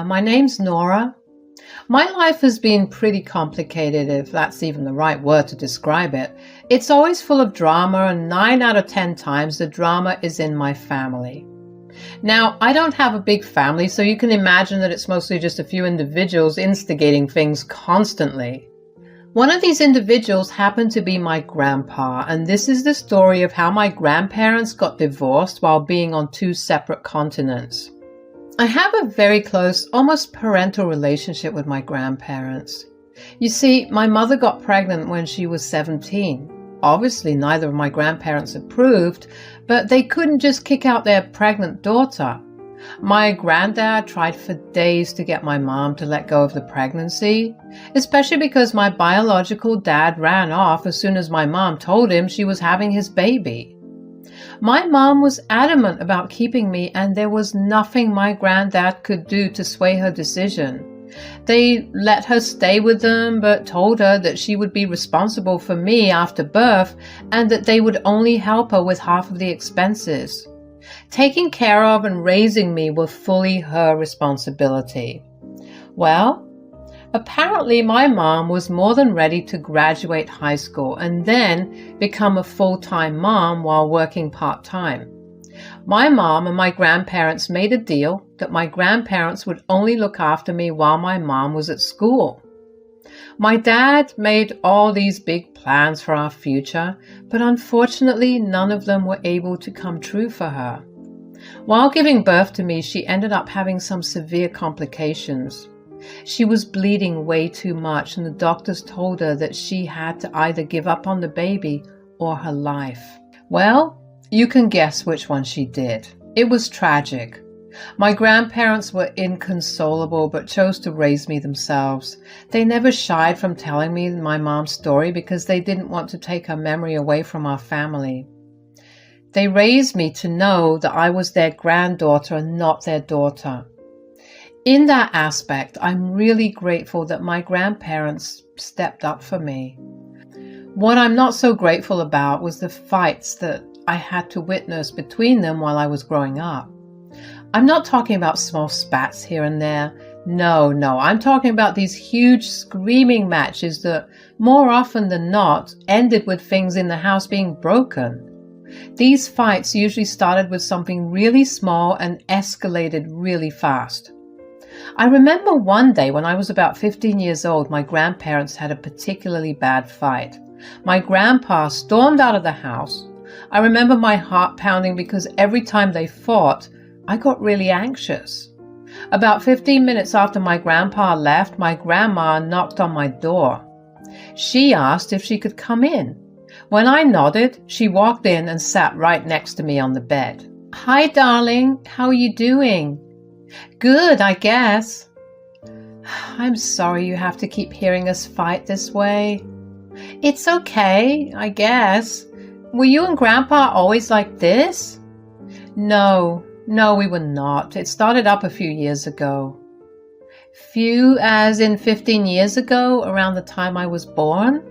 My name's Nora. My life has been pretty complicated, if that's even the right word to describe it. It's always full of drama, and 9 out of 10 times the drama is in my family. Now, I don't have a big family, so you can imagine that it's mostly just a few individuals instigating things constantly. One of these individuals happened to be my grandpa, and this is the story of how my grandparents got divorced while being on 2 separate continents. I have a very close, almost parental relationship with my grandparents. You see, my mother got pregnant when she was 17. Obviously, neither of my grandparents approved, but they couldn't just kick out their pregnant daughter. My granddad tried for days to get my mom to let go of the pregnancy, especially because my biological dad ran off as soon as my mom told him she was having his baby. My mom was adamant about keeping me, and there was nothing my granddad could do to sway her decision. They let her stay with them, but told her that she would be responsible for me after birth and that they would only help her with half of the expenses. Taking care of and raising me were fully her responsibility. Well, apparently my mom was more than ready to graduate high school and then become a full-time mom while working part-time. My mom and my grandparents made a deal that my grandparents would only look after me while my mom was at school. My dad made all these big plans for our future, but unfortunately none of them were able to come true for her. While giving birth to me, she ended up having some severe complications. She was bleeding way too much, and the doctors told her that she had to either give up on the baby or her life. Well, you can guess which one she did. It was tragic. My grandparents were inconsolable but chose to raise me themselves. They never shied from telling me my mom's story because they didn't want to take her memory away from our family. They raised me to know that I was their granddaughter and not their daughter. In that aspect, I'm really grateful that my grandparents stepped up for me. What I'm not so grateful about was the fights that I had to witness between them while I was growing up. I'm not talking about small spats here and there. No, I'm talking about these huge screaming matches that, more often than not, ended with things in the house being broken. These fights usually started with something really small and escalated really fast. I remember one day when I was about 15 years old, my grandparents had a particularly bad fight. My grandpa stormed out of the house. I remember my heart pounding because every time they fought, I got really anxious. About 15 minutes after my grandpa left, my grandma knocked on my door. She asked if she could come in. When I nodded, she walked in and sat right next to me on the bed. "Hi, darling. How are you doing?" "Good, I guess." "I'm sorry you have to keep hearing us fight this way." "It's okay, I guess. Were you and Grandpa always like this?" No, we were not. It started up a few years ago." "Few as in 15 years ago, around the time I was born?"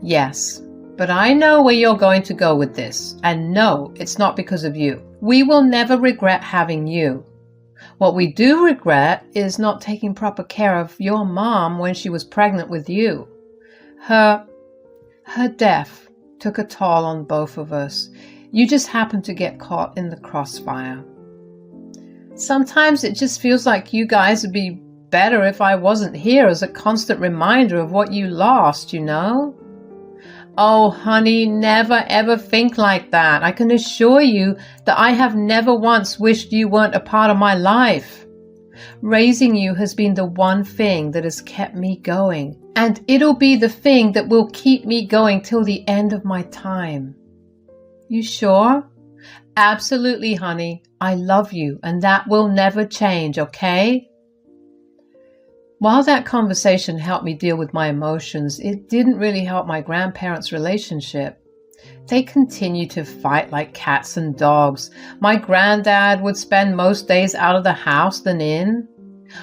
"Yes, but I know where you're going to go with this. And no, it's not because of you. We will never regret having you. What we do regret is not taking proper care of your mom when she was pregnant with you. Her death took a toll on both of us. You just happened to get caught in the crossfire. Sometimes it just feels like you guys would be better if I wasn't here as a constant reminder of what you lost, you know?" "Oh, honey, never ever think like that. I can assure you that I have never once wished you weren't a part of my life. Raising you has been the one thing that has kept me going, and it'll be the thing that will keep me going till the end of my time." "You sure?" "Absolutely, honey. I love you, and that will never change, okay?" While that conversation helped me deal with my emotions, it didn't really help my grandparents' relationship. They continued to fight like cats and dogs. My granddad would spend most days out of the house than in.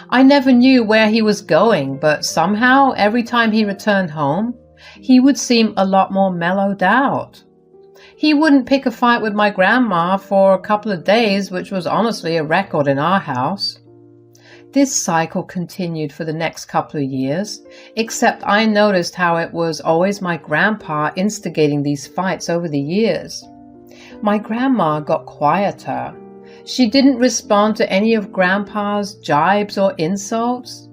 I never knew where he was going, but somehow every time he returned home, he would seem a lot more mellowed out. He wouldn't pick a fight with my grandma for a couple of days, which was honestly a record in our house. This cycle continued for the next couple of years, except I noticed how it was always my grandpa instigating these fights over the years. My grandma got quieter. She didn't respond to any of Grandpa's jibes or insults.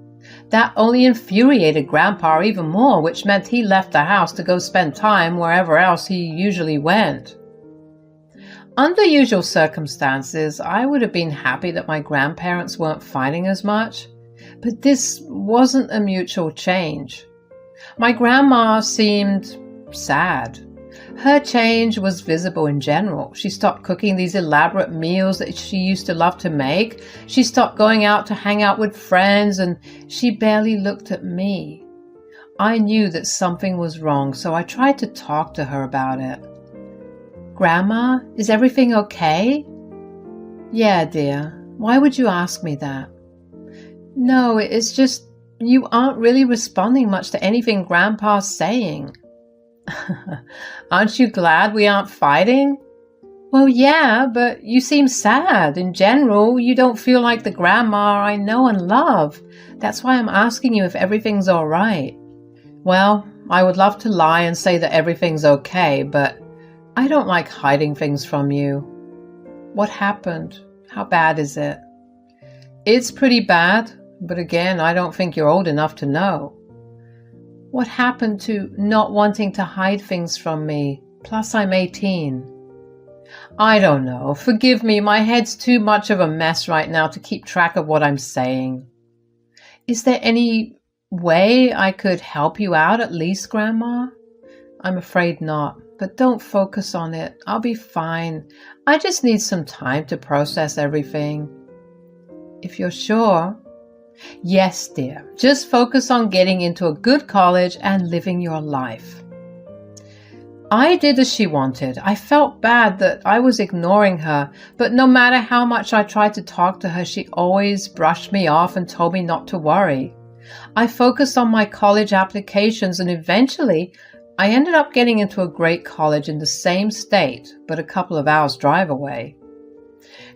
That only infuriated Grandpa even more, which meant he left the house to go spend time wherever else he usually went. Under usual circumstances, I would have been happy that my grandparents weren't fighting as much, but this wasn't a mutual change. My grandma seemed sad. Her change was visible in general. She stopped cooking these elaborate meals that she used to love to make. She stopped going out to hang out with friends, and she barely looked at me. I knew that something was wrong, so I tried to talk to her about it. "Grandma, is everything okay?" "Yeah, dear. Why would you ask me that?" "No, it's just you aren't really responding much to anything Grandpa's saying." "Aren't you glad we aren't fighting?" "Well, yeah, but you seem sad. In general, you don't feel like the grandma I know and love. That's why I'm asking you if everything's all right." "Well, I would love to lie and say that everything's okay, but I don't like hiding things from you." "What happened? How bad is it?" "It's pretty bad, but again, I don't think you're old enough to know." "What happened to not wanting to hide things from me? Plus, I'm 18. "I don't know. Forgive me, my head's too much of a mess right now to keep track of what I'm saying." "Is there any way I could help you out at least, Grandma?" "I'm afraid not, but don't focus on it. I'll be fine. I just need some time to process everything." "If you're sure." "Yes, dear. Just focus on getting into a good college and living your life." I did as she wanted. I felt bad that I was ignoring her, but no matter how much I tried to talk to her, she always brushed me off and told me not to worry. I focused on my college applications, and eventually I ended up getting into a great college in the same state, but a couple of hours' drive away.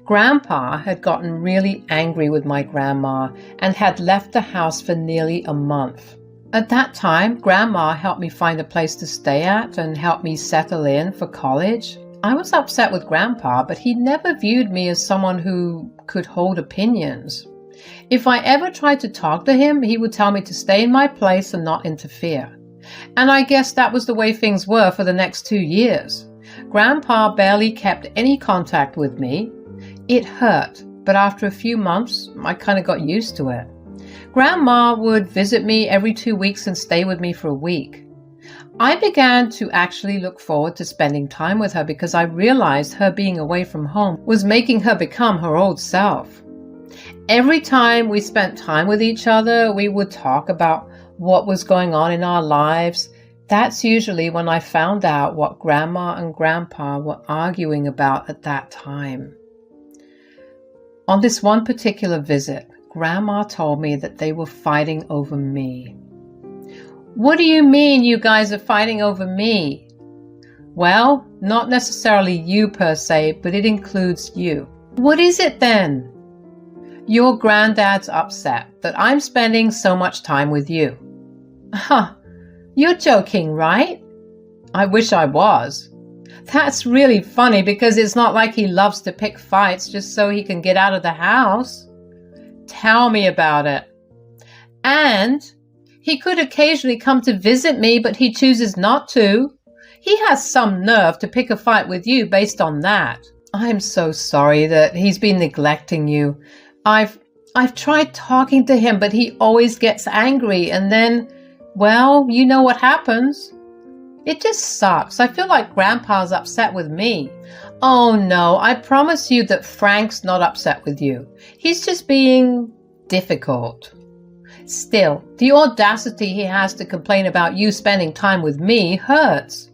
Grandpa had gotten really angry with my grandma and had left the house for nearly a month. At that time, Grandma helped me find a place to stay at and helped me settle in for college. I was upset with Grandpa, but he never viewed me as someone who could hold opinions. If I ever tried to talk to him, he would tell me to stay in my place and not interfere. And I guess that was the way things were for the next 2 years. Grandpa barely kept any contact with me. It hurt, but after a few months, I kind of got used to it. Grandma would visit me every 2 weeks and stay with me for a week. I began to actually look forward to spending time with her because I realized her being away from home was making her become her old self. Every time we spent time with each other, we would talk about what was going on in our lives. That's usually when I found out what Grandma and Grandpa were arguing about at that time. On this one particular visit, Grandma told me that they were fighting over me. "What do you mean you guys are fighting over me?" "Well, not necessarily you per se, but it includes you." "What is it then?" "Your granddad's upset that I'm spending so much time with you." "Huh, you're joking, right?" "I wish I was." "That's really funny because it's not like he loves to pick fights just so he can get out of the house." "Tell me about it." "And he could occasionally come to visit me, but he chooses not to. He has some nerve to pick a fight with you based on that." "I'm so sorry that he's been neglecting you. I've tried talking to him, but he always gets angry, and then, well, you know what happens." "It just sucks. I feel like Grandpa's upset with me." "Oh no, I promise you that Frank's not upset with you. He's just being difficult." "Still, the audacity he has to complain about you spending time with me hurts."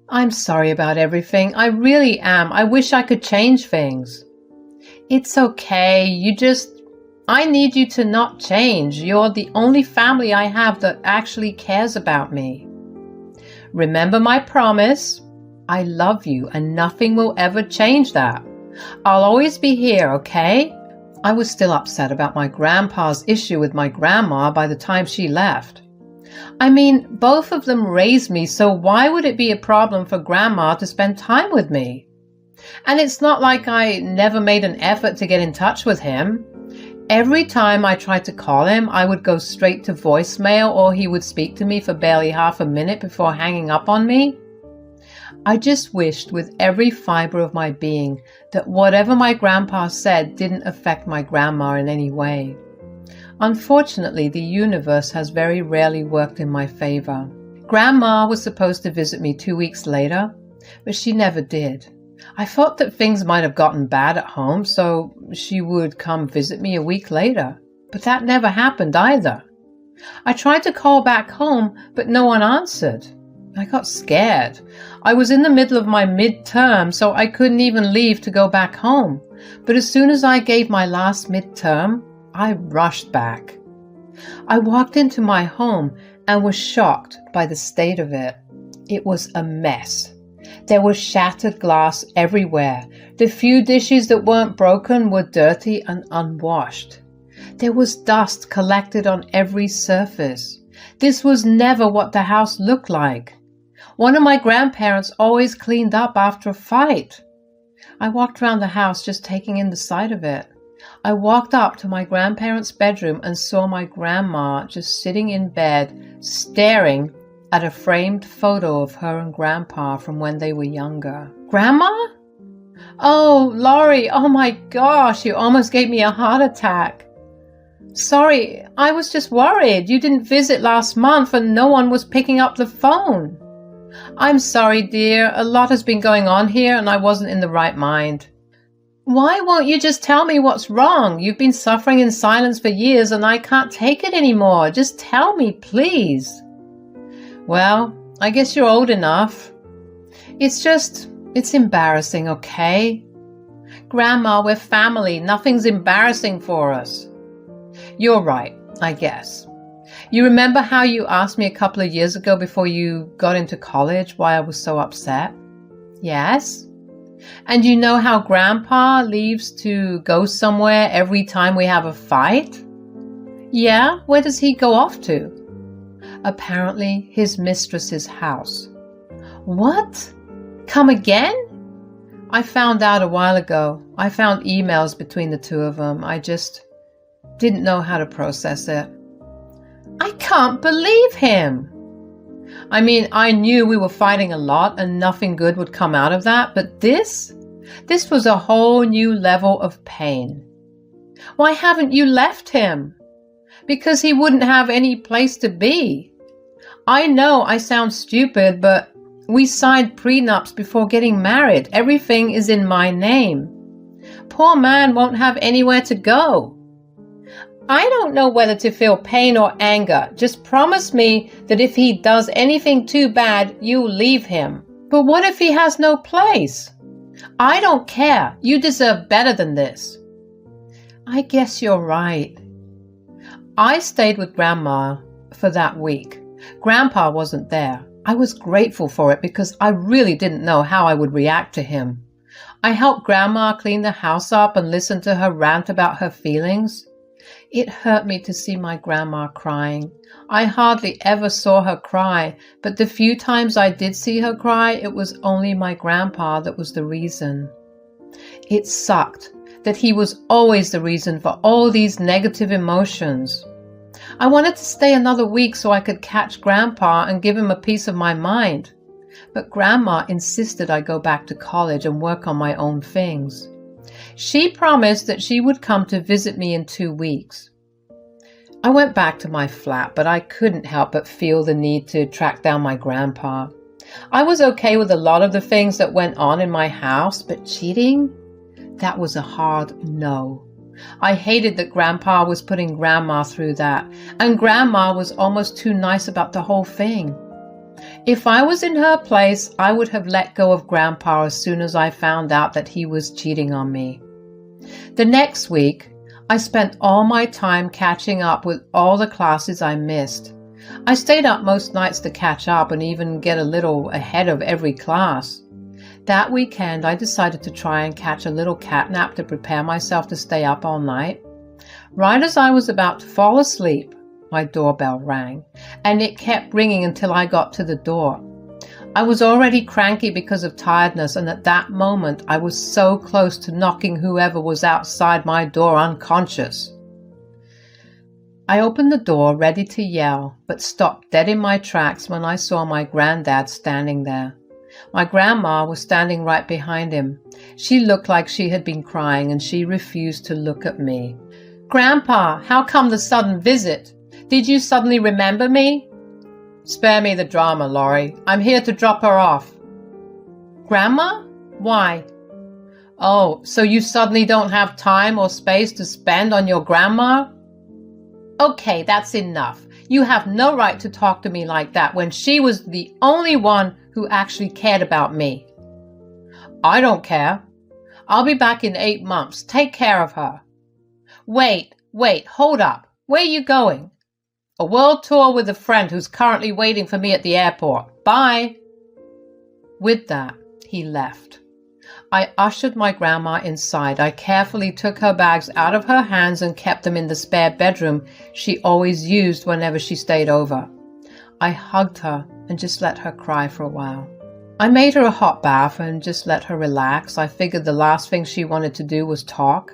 "I'm sorry about everything. I really am. I wish I could change things." "It's okay. I need you to not change. You're the only family I have that actually cares about me. Remember my promise. I love you and nothing will ever change that. I'll always be here, okay? I was still upset about my grandpa's issue with my grandma by the time she left. I mean, both of them raised me, so why would it be a problem for Grandma to spend time with me? And it's not like I never made an effort to get in touch with him. Every time I tried to call him, I would go straight to voicemail, or he would speak to me for barely half a minute before hanging up on me. I just wished with every fiber of my being that whatever my grandpa said didn't affect my grandma in any way. Unfortunately, the universe has very rarely worked in my favor. Grandma was supposed to visit me 2 weeks later, but she never did. I thought that things might have gotten bad at home, so she would come visit me a week later. But that never happened either. I tried to call back home, but no one answered. I got scared. I was in the middle of my midterm, so I couldn't even leave to go back home. But as soon as I gave my last midterm, I rushed back. I walked into my home and was shocked by the state of it. It was a mess. There was shattered glass everywhere. The few dishes that weren't broken were dirty and unwashed. There was dust collected on every surface. This was never what the house looked like. One of my grandparents always cleaned up after a fight. I walked around the house just taking in the sight of it. I walked up to my grandparents' bedroom and saw my grandma just sitting in bed, staring at a framed photo of her and Grandpa from when they were younger. Grandma? Oh, Laurie, oh my gosh, you almost gave me a heart attack. Sorry, I was just worried. You didn't visit last month and no one was picking up the phone. I'm sorry, dear. A lot has been going on here and I wasn't in the right mind. Why won't you just tell me what's wrong? You've been suffering in silence for years and I can't take it anymore. Just tell me, please. Well, I guess you're old enough. It's embarrassing, okay? Grandma, we're family. Nothing's embarrassing for us. You're right, I guess. You remember how you asked me a couple of years ago before you got into college why I was so upset? Yes? And you know how Grandpa leaves to go somewhere every time we have a fight? Yeah, where does he go off to? Apparently his mistress's house. What? Come again? I found out a while ago. I found emails between the two of them. I just didn't know how to process it. I can't believe him. I mean, I knew we were fighting a lot and nothing good would come out of that, but this was a whole new level of pain. Why haven't you left him? Because he wouldn't have any place to be. I know I sound stupid, but we signed prenups before getting married. Everything is in my name. Poor man won't have anywhere to go. I don't know whether to feel pain or anger. Just promise me that if he does anything too bad, you'll leave him. But what if he has no place? I don't care. You deserve better than this. I guess you're right. I stayed with Grandma for that week. Grandpa wasn't there. I was grateful for it because I really didn't know how I would react to him. I helped Grandma clean the house up and listen to her rant about her feelings. It hurt me to see my grandma crying. I hardly ever saw her cry, but the few times I did see her cry, it was only my grandpa that was the reason. It sucked that he was always the reason for all these negative emotions. I wanted to stay another week so I could catch Grandpa and give him a piece of my mind. But Grandma insisted I go back to college and work on my own things. She promised that she would come to visit me in 2 weeks. I went back to my flat, but I couldn't help but feel the need to track down my grandpa. I was okay with a lot of the things that went on in my house, but cheating? That was a hard no. I hated that Grandpa was putting Grandma through that, and Grandma was almost too nice about the whole thing. If I was in her place, I would have let go of Grandpa as soon as I found out that he was cheating on me. The next week, I spent all my time catching up with all the classes I missed. I stayed up most nights to catch up and even get a little ahead of every class. That weekend, I decided to try and catch a little catnap to prepare myself to stay up all night. Right as I was about to fall asleep, my doorbell rang, and it kept ringing until I got to the door. I was already cranky because of tiredness, and at that moment I was so close to knocking whoever was outside my door unconscious. I opened the door, ready to yell, but stopped dead in my tracks when I saw my granddad standing there. My grandma was standing right behind him. She looked like she had been crying, and she refused to look at me. "Grandpa, how come the sudden visit? Did you suddenly remember me?" "Spare me the drama, Laurie. I'm here to drop her off." "Grandma? Why?" "Oh, so you suddenly don't have time or space to spend on your grandma?" "Okay, that's enough. You have no right to talk to me like that when she was the only one who actually cared about me." "I don't care. I'll be back in 8 months. Take care of her." Wait, hold up. Where are you going?" "A world tour with a friend who's currently waiting for me at the airport. Bye." With that, he left. I ushered my grandma inside. I carefully took her bags out of her hands and kept them in the spare bedroom she always used whenever she stayed over. I hugged her and just let her cry for a while. I made her a hot bath and just let her relax. I figured the last thing she wanted to do was talk.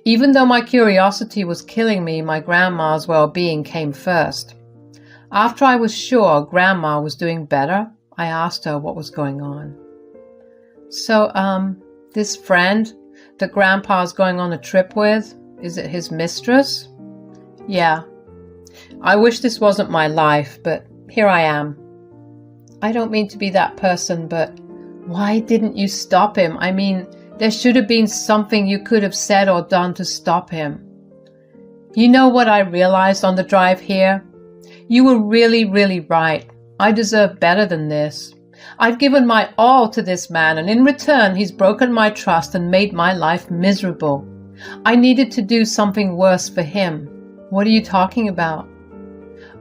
Even though my curiosity was killing me, my grandma's well-being came first. After I was sure Grandma was doing better, I asked her what was going on. "So, this friend that Grandpa's going on a trip with, is it his mistress?" "Yeah. I wish this wasn't my life, but here I am." "I don't mean to be that person, but why didn't you stop him? I mean, there should have been something you could have said or done to stop him." "You know what I realized on the drive here? You were really, really right. I deserve better than this. I've given my all to this man, and in return he's broken my trust and made my life miserable. I needed to do something worse for him." "What are you talking about?"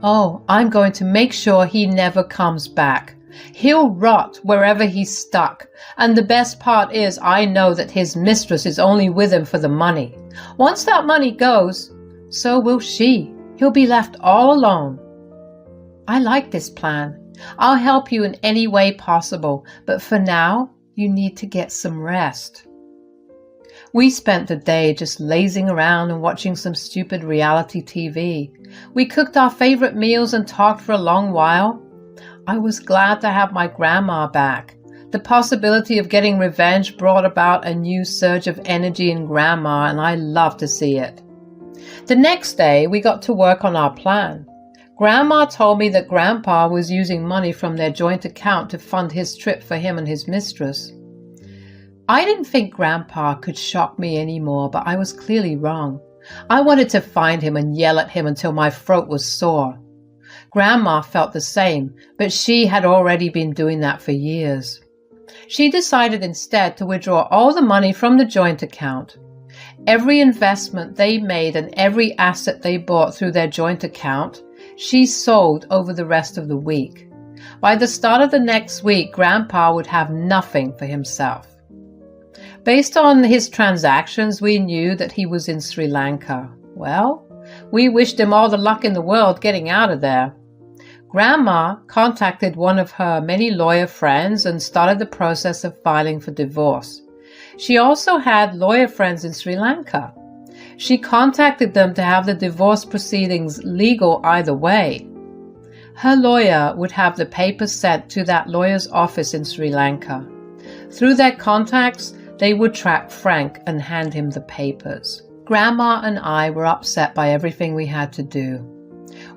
"Oh, I'm going to make sure he never comes back. He'll rot wherever he's stuck. And the best part is I know that his mistress is only with him for the money. Once that money goes, so will she. He'll be left all alone." "I like this plan. I'll help you in any way possible, but for now, you need to get some rest." We spent the day just lazing around and watching some stupid reality TV. We cooked our favorite meals and talked for a long while. I was glad to have my grandma back. The possibility of getting revenge brought about a new surge of energy in Grandma, and I loved to see it. The next day, we got to work on our plan. Grandma told me that Grandpa was using money from their joint account to fund his trip for him and his mistress. I didn't think Grandpa could shock me anymore, but I was clearly wrong. I wanted to find him and yell at him until my throat was sore. Grandma felt the same, but she had already been doing that for years. She decided instead to withdraw all the money from the joint account. Every investment they made and every asset they bought through their joint account, she sold over the rest of the week. By the start of the next week, Grandpa would have nothing for himself. Based on his transactions, we knew that he was in Sri Lanka. Well, we wished him all the luck in the world getting out of there. Grandma contacted one of her many lawyer friends and started the process of filing for divorce. She also had lawyer friends in Sri Lanka. She contacted them to have the divorce proceedings legal either way. Her lawyer would have the papers sent to that lawyer's office in Sri Lanka. Through their contacts, they would track Frank and hand him the papers. Grandma and I were upset by everything we had to do.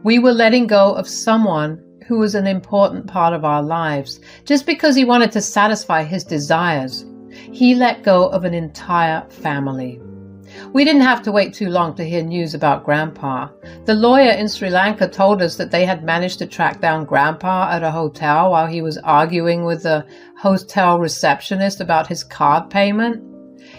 We were letting go of someone who was an important part of our lives just because he wanted to satisfy his desires. He let go of an entire family. We didn't have to wait too long to hear news about Grandpa. The lawyer in Sri Lanka told us that they had managed to track down Grandpa at a hotel while he was arguing with the hotel receptionist about his card payment.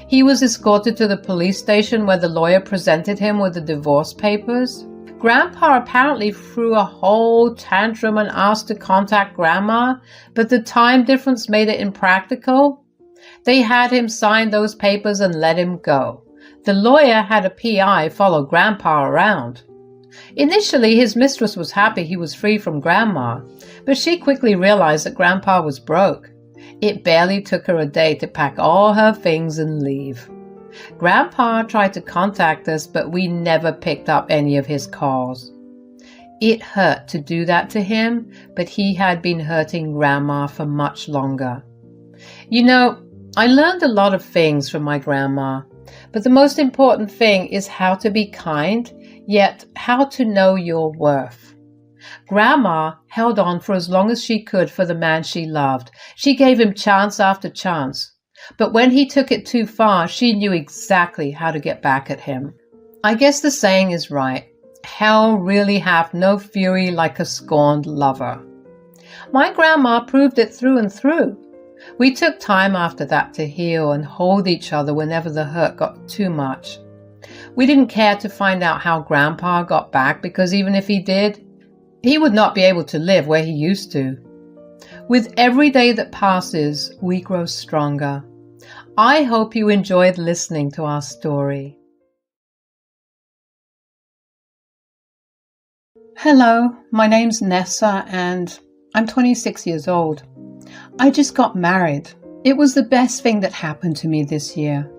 He was escorted to the police station where the lawyer presented him with the divorce papers. Grandpa apparently threw a whole tantrum and asked to contact Grandma, but the time difference made it impractical. They had him sign those papers and let him go. The lawyer had a PI follow Grandpa around. Initially, his mistress was happy he was free from Grandma, but she quickly realized that Grandpa was broke. It barely took her a day to pack all her things and leave. Grandpa tried to contact us, but we never picked up any of his calls. It hurt to do that to him, but he had been hurting Grandma for much longer. You know, I learned a lot of things from my grandma, but the most important thing is how to be kind, yet how to know your worth. Grandma held on for as long as she could for the man she loved. She gave him chance after chance. But when he took it too far, she knew exactly how to get back at him. I guess the saying is right. Hell really hath no fury like a scorned lover. My grandma proved it through and through. We took time after that to heal and hold each other whenever the hurt got too much. We didn't care to find out how Grandpa got back, because even if he did, he would not be able to live where he used to. With every day that passes, we grow stronger. I hope you enjoyed listening to our story. Hello, my name's Nessa and I'm 26 years old. I just got married. It was the best thing that happened to me this year.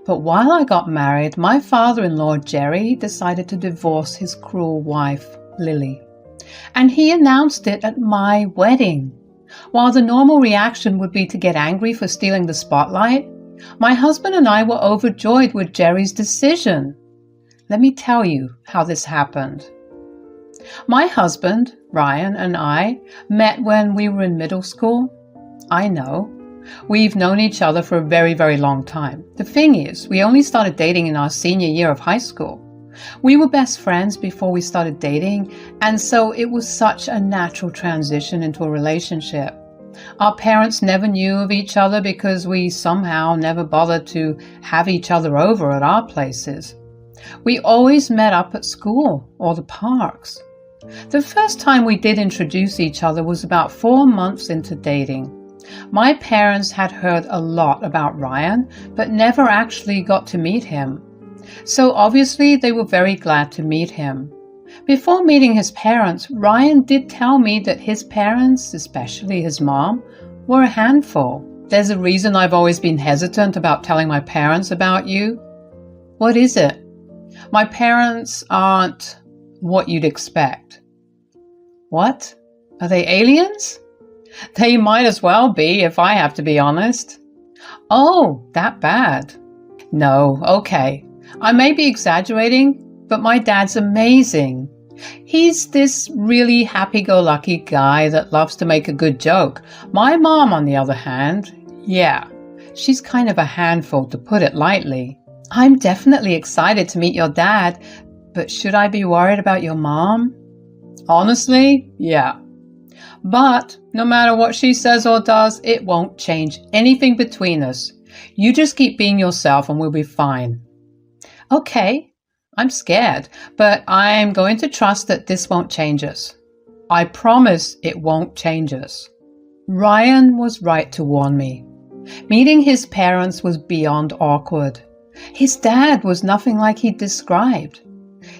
But while I got married, my father-in-law, Jerry, decided to divorce his cruel wife, Lily. And he announced it at my wedding. While the normal reaction would be to get angry for stealing the spotlight, my husband and I were overjoyed with Jerry's decision. Let me tell you how this happened. My husband, Ryan, and I met when we were in middle school. I know. We've known each other for a very, very long time. The thing is, we only started dating in our senior year of high school. We were best friends before we started dating, and so it was such a natural transition into a relationship. Our parents never knew of each other because we somehow never bothered to have each other over at our places. We always met up at school or the parks. The first time we did introduce each other was about 4 months into dating. My parents had heard a lot about Ryan, but never actually got to meet him. So obviously they were very glad to meet him. Before meeting his parents, Ryan did tell me that his parents, especially his mom, were a handful. There's a reason I've always been hesitant about telling my parents about you. What is it? My parents aren't what you'd expect. What? Are they aliens? They might as well be, if I have to be honest. Oh, that bad. No, okay. I may be exaggerating, but my dad's amazing. He's this really happy-go-lucky guy that loves to make a good joke. My mom, on the other hand, yeah, she's kind of a handful, to put it lightly. I'm definitely excited to meet your dad, but should I be worried about your mom? Honestly, yeah. But no matter what she says or does, it won't change anything between us. You just keep being yourself and we'll be fine. Okay, I'm scared, but I'm going to trust that this won't change us. I promise it won't change us. Ryan was right to warn me. Meeting his parents was beyond awkward. His dad was nothing like he'd described.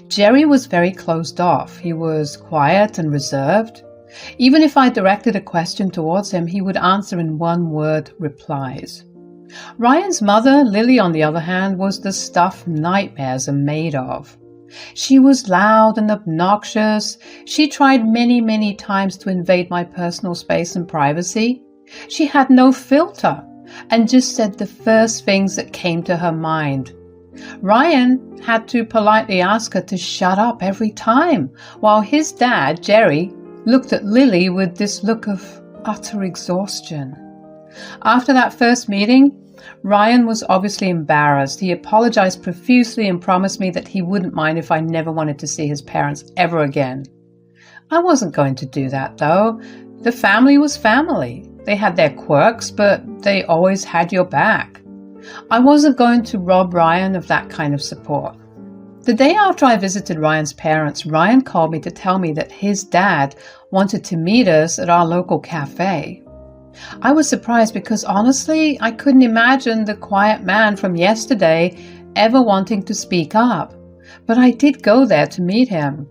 Jerry was very closed off. He was quiet and reserved. Even if I directed a question towards him, he would answer in one-word replies. Ryan's mother, Lily, on the other hand, was the stuff nightmares are made of. She was loud and obnoxious. She tried many, many times to invade my personal space and privacy. She had no filter and just said the first things that came to her mind. Ryan had to politely ask her to shut up every time, while his dad, Jerry, looked at Lily with this look of utter exhaustion. After that first meeting, Ryan was obviously embarrassed. He apologized profusely and promised me that he wouldn't mind if I never wanted to see his parents ever again. I wasn't going to do that, though. The family was family. They had their quirks, but they always had your back. I wasn't going to rob Ryan of that kind of support. The day after I visited Ryan's parents, Ryan called me to tell me that his dad wanted to meet us at our local cafe. I was surprised because honestly, I couldn't imagine the quiet man from yesterday ever wanting to speak up. But I did go there to meet him.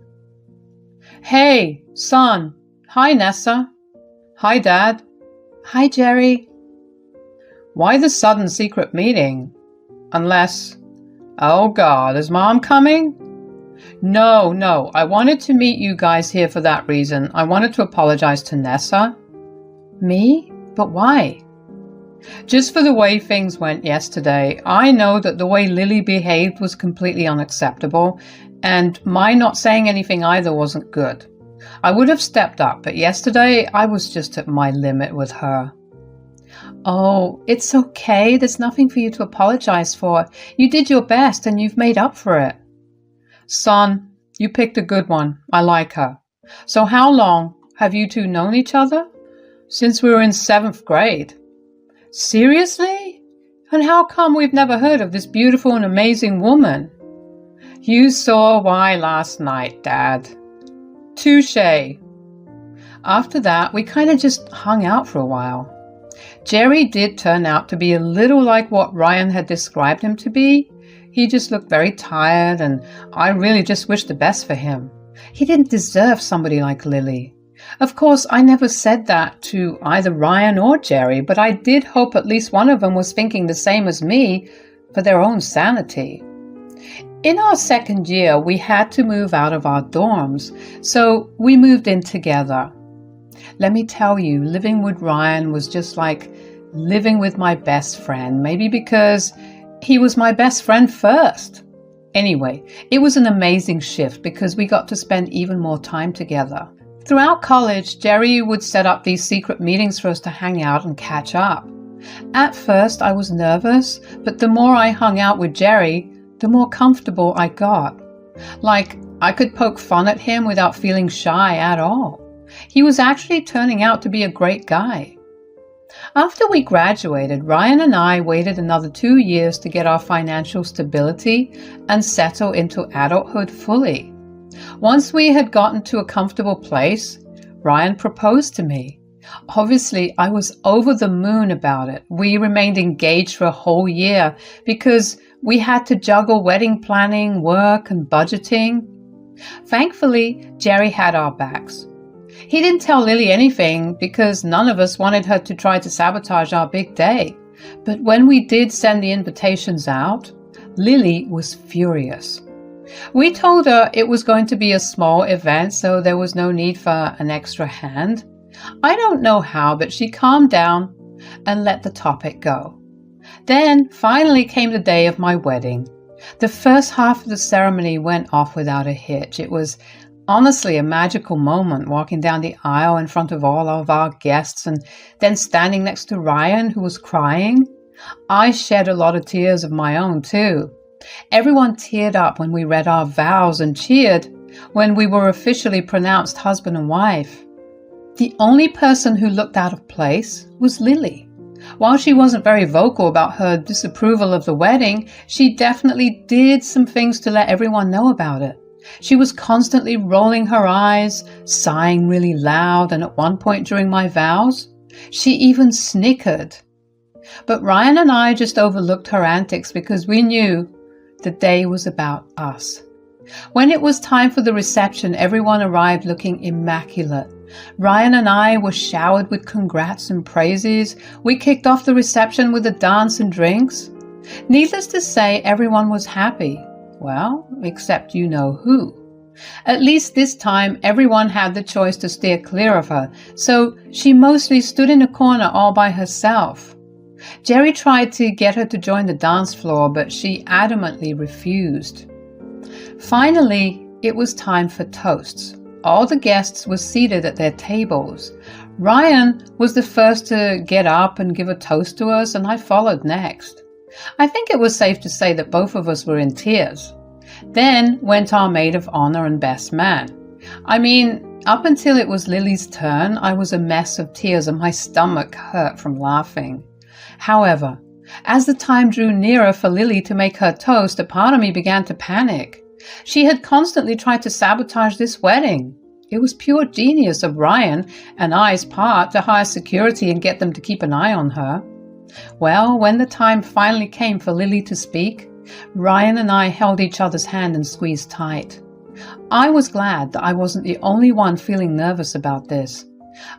"Hey, son. Hi, Nessa. Hi, Dad. Hi, Jerry." Why the sudden secret meeting? Unless, oh God, is Mom coming? No, I wanted to meet you guys here for that reason. I wanted to apologize to Nessa. Me? But why? Just for the way things went yesterday. I know that the way Lily behaved was completely unacceptable, and my not saying anything either wasn't good. I would have stepped up, but yesterday I was just at my limit with her. Oh, it's okay. There's nothing for you to apologize for. You did your best and you've made up for it. Son, you picked a good one. I like her. So how long have you two known each other? Since we were in 7th grade. Seriously? And how come we've never heard of this beautiful and amazing woman? You saw why last night, Dad. Touché. After that, we kind of just hung out for a while. Jerry did turn out to be a little like what Ryan had described him to be. He just looked very tired, and I really just wished the best for him. He didn't deserve somebody like Lily. Of course, I never said that to either Ryan or Jerry, but I did hope at least one of them was thinking the same as me for their own sanity. In our 2nd year, we had to move out of our dorms, so we moved in together. Let me tell you, living with Ryan was just like living with my best friend, maybe because he was my best friend first. Anyway, it was an amazing shift because we got to spend even more time together. Throughout college, Jerry would set up these secret meetings for us to hang out and catch up. At first, I was nervous, but the more I hung out with Jerry, the more comfortable I got. Like, I could poke fun at him without feeling shy at all. He was actually turning out to be a great guy. After we graduated, Ryan and I waited another 2 years to get our financial stability and settle into adulthood fully. Once we had gotten to a comfortable place, Ryan proposed to me. Obviously, I was over the moon about it. We remained engaged for a whole year because we had to juggle wedding planning, work, and budgeting. Thankfully, Jerry had our backs. He didn't tell Lily anything because none of us wanted her to try to sabotage our big day. But when we did send the invitations out, Lily was furious. We told her it was going to be a small event, so there was no need for an extra hand. I don't know how, but she calmed down and let the topic go. Then finally came the day of my wedding. The first half of the ceremony went off without a hitch. It was honestly a magical moment, walking down the aisle in front of all of our guests and then standing next to Ryan, who was crying. I shed a lot of tears of my own too. Everyone teared up when we read our vows and cheered when we were officially pronounced husband and wife. The only person who looked out of place was Lily. While she wasn't very vocal about her disapproval of the wedding, she definitely did some things to let everyone know about it. She was constantly rolling her eyes, sighing really loud, and at one point during my vows, she even snickered. But Ryan and I just overlooked her antics because we knew the day was about us. When it was time for the reception, everyone arrived looking immaculate. Ryan and I were showered with congrats and praises. We kicked off the reception with a dance and drinks. Needless to say, everyone was happy. Well, except you know who. At least this time, everyone had the choice to steer clear of her, so she mostly stood in a corner all by herself. Jerry tried to get her to join the dance floor, but she adamantly refused. Finally, it was time for toasts. All the guests were seated at their tables. Ryan was the first to get up and give a toast to us, and I followed next. I think it was safe to say that both of us were in tears. Then went our maid of honor and best man. I mean, up until it was Lily's turn, I was a mess of tears and my stomach hurt from laughing. However, as the time drew nearer for Lily to make her toast, a part of me began to panic. She had constantly tried to sabotage this wedding. It was pure genius of Ryan and I's part to hire security and get them to keep an eye on her. Well, when the time finally came for Lily to speak, Ryan and I held each other's hand and squeezed tight. I was glad that I wasn't the only one feeling nervous about this.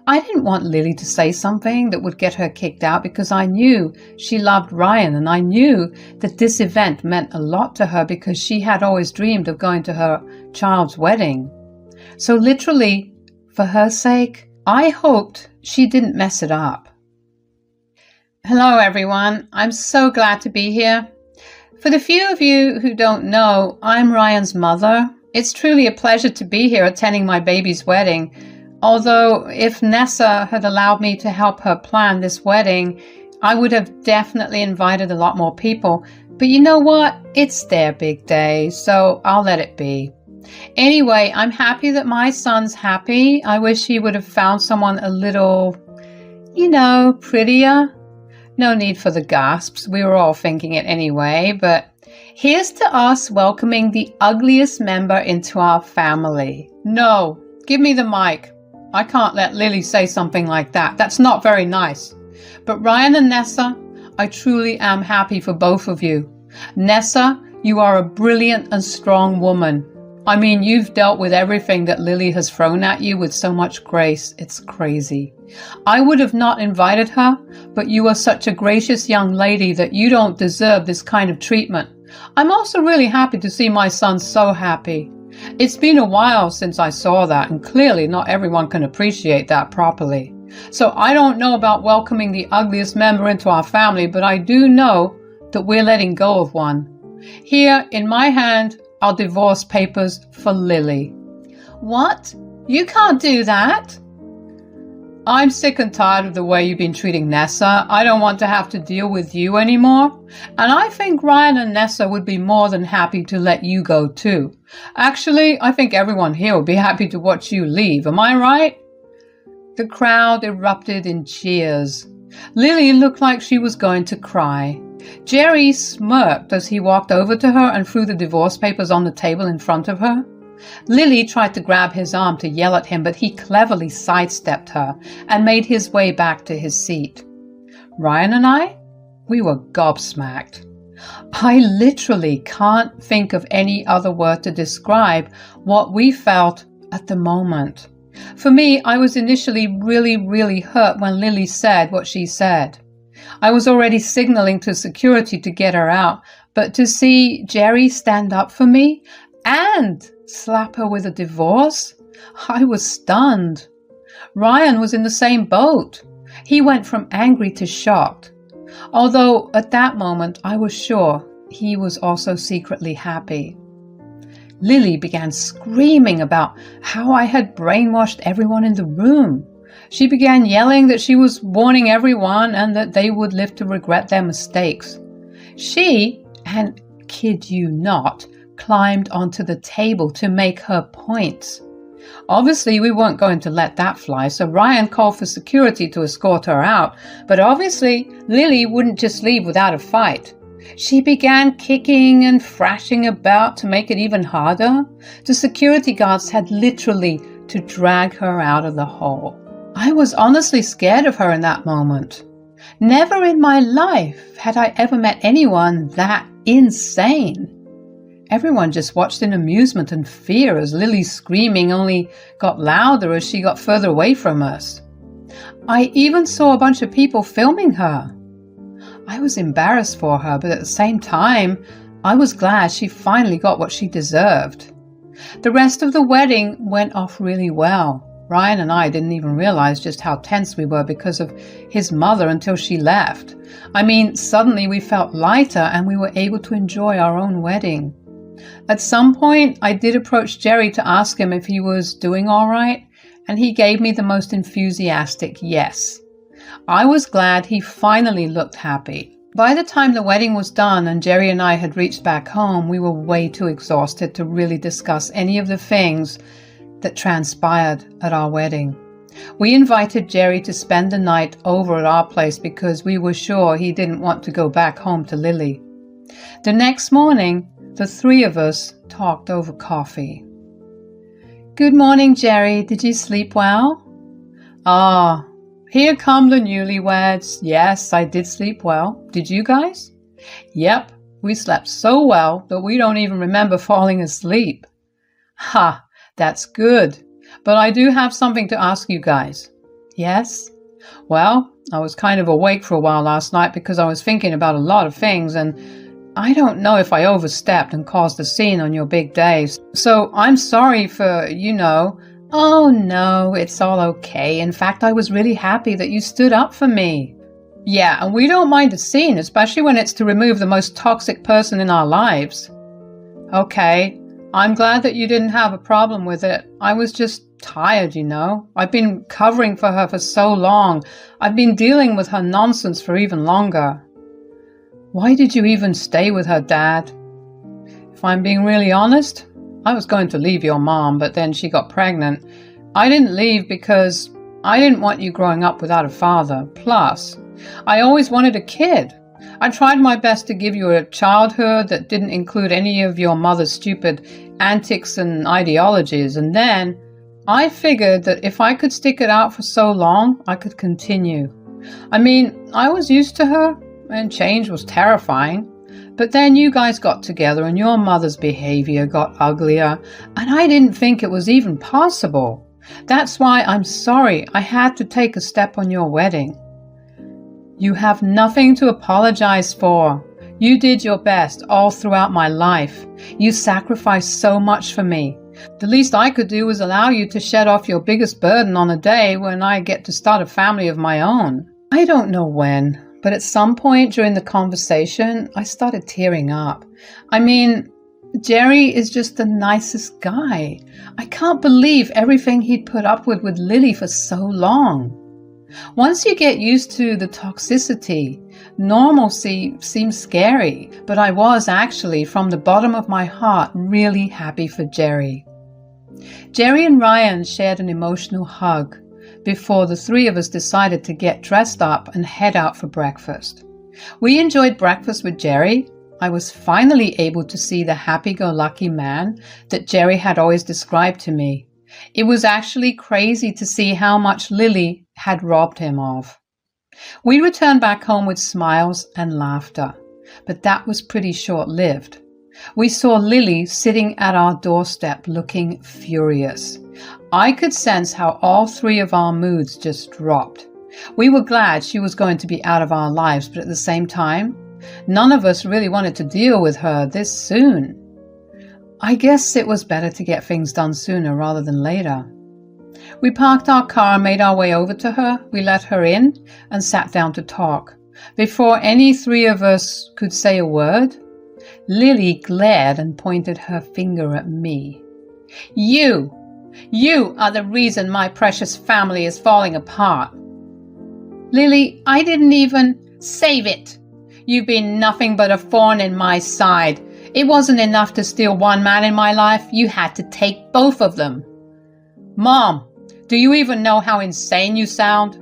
I didn't want Lily to say something that would get her kicked out because I knew she loved Ryan and I knew that this event meant a lot to her because she had always dreamed of going to her child's wedding. So literally, for her sake, I hoped she didn't mess it up. Hello everyone, I'm so glad to be here. For the few of you who don't know, I'm Ryan's mother. It's truly a pleasure to be here attending my baby's wedding. Although if Nessa had allowed me to help her plan this wedding, I would have definitely invited a lot more people. But you know what? It's their big day, so I'll let it be. Anyway, I'm happy that my son's happy. I wish he would have found someone a little, prettier. No need for the gasps. We were all thinking it anyway, but here's to us welcoming the ugliest member into our family. No, give me the mic. I can't let Lily say something like that. That's not very nice. But Ryan and Nessa, I truly am happy for both of you. Nessa, you are a brilliant and strong woman. I mean, you've dealt with everything that Lily has thrown at you with so much grace. It's crazy. I would have not invited her, but you are such a gracious young lady that you don't deserve this kind of treatment. I'm also really happy to see my son so happy. It's been a while since I saw that, and clearly not everyone can appreciate that properly. So I don't know about welcoming the ugliest member into our family, but I do know that we're letting go of one. Here, in my hand, are divorce papers for Lily. What? You can't do that? I'm sick and tired of the way you've been treating Nessa. I don't want to have to deal with you anymore. And I think Ryan and Nessa would be more than happy to let you go too. Actually, I think everyone here would be happy to watch you leave. Am I right? The crowd erupted in cheers. Lily looked like she was going to cry. Jerry smirked as he walked over to her and threw the divorce papers on the table in front of her. Lily tried to grab his arm to yell at him, but he cleverly sidestepped her and made his way back to his seat. Ryan and I, we were gobsmacked. I literally can't think of any other word to describe what we felt at the moment. For me, I was initially really hurt when Lily said what she said. I was already signaling to security to get her out, but to see Jerry stand up for me and slap her with a divorce? I was stunned. Ryan was in the same boat. He went from angry to shocked. Although at that moment I was sure he was also secretly happy. Lily began screaming about how I had brainwashed everyone in the room. She began yelling that she was warning everyone and that they would live to regret their mistakes. She, and kid you not, climbed onto the table to make her points. Obviously, we weren't going to let that fly, so Ryan called for security to escort her out. But obviously, Lily wouldn't just leave without a fight. She began kicking and thrashing about to make it even harder. The security guards had literally to drag her out of the hall. I was honestly scared of her in that moment. Never in my life had I ever met anyone that insane. Everyone just watched in amusement and fear as Lily's screaming only got louder as she got further away from us. I even saw a bunch of people filming her. I was embarrassed for her, but at the same time, I was glad she finally got what she deserved. The rest of the wedding went off really well. Ryan and I didn't even realize just how tense we were because of his mother until she left. I mean, suddenly we felt lighter and we were able to enjoy our own wedding. At some point, I did approach Jerry to ask him if he was doing all right, and he gave me the most enthusiastic yes. I was glad he finally looked happy. By the time the wedding was done and Jerry and I had reached back home, we were way too exhausted to really discuss any of the things that transpired at our wedding. We invited Jerry to spend the night over at our place because we were sure he didn't want to go back home to Lily. The next morning, The three of us talked over coffee. "Good morning, Jerry. Did you sleep well?" "Ah, here come the newlyweds. Yes, I did sleep well. Did you guys?" "Yep, we slept so well that we don't even remember falling asleep." "Ha, that's good. But I do have something to ask you guys." "Yes?" "Well, I was kind of awake for a while last night because I was thinking about a lot of things, and I don't know if I overstepped and caused a scene on your big day. So I'm sorry for, "Oh, no, it's all okay. In fact, I was really happy that you stood up for me." "Yeah, and we don't mind a scene, especially when it's to remove the most toxic person in our lives." "Okay, I'm glad that you didn't have a problem with it. I was just tired, I've been covering for her for so long. I've been dealing with her nonsense for even longer." "Why did you even stay with her, Dad?" "If I'm being really honest, I was going to leave your mom, but then she got pregnant. I didn't leave because I didn't want you growing up without a father. Plus, I always wanted a kid. I tried my best to give you a childhood that didn't include any of your mother's stupid antics and ideologies, and then I figured that if I could stick it out for so long, I could continue. I mean, I was used to her, and change was terrifying. But then you guys got together and your mother's behavior got uglier, and I didn't think it was even possible. That's why I'm sorry I had to take a step on your wedding." "You have nothing to apologize for. You did your best all throughout my life. You sacrificed so much for me. The least I could do was allow you to shed off your biggest burden on a day when I get to start a family of my own." I don't know when, but at some point during the conversation, I started tearing up. I mean, Jerry is just the nicest guy. I can't believe everything he'd put up with Lily for so long. Once you get used to the toxicity, normalcy seems scary, but I was actually, from the bottom of my heart, really happy for Jerry. Jerry and Ryan shared an emotional hug before the three of us decided to get dressed up and head out for breakfast. We enjoyed breakfast with Jerry. I was finally able to see the happy-go-lucky man that Jerry had always described to me. It was actually crazy to see how much Lily had robbed him of. We returned back home with smiles and laughter, but that was pretty short-lived. We saw Lily sitting at our doorstep looking furious. I could sense how all three of our moods just dropped. We were glad she was going to be out of our lives, but at the same time, none of us really wanted to deal with her this soon. I guess it was better to get things done sooner rather than later. We parked our car and made our way over to her. We let her in and sat down to talk. Before any three of us could say a word, Lily glared and pointed her finger at me. You are the reason my precious family is falling apart." "Lily, I didn't even..." "Save it. You've been nothing but a thorn in my side. It wasn't enough to steal one man in my life. You had to take both of them." "Mom, do you even know how insane you sound?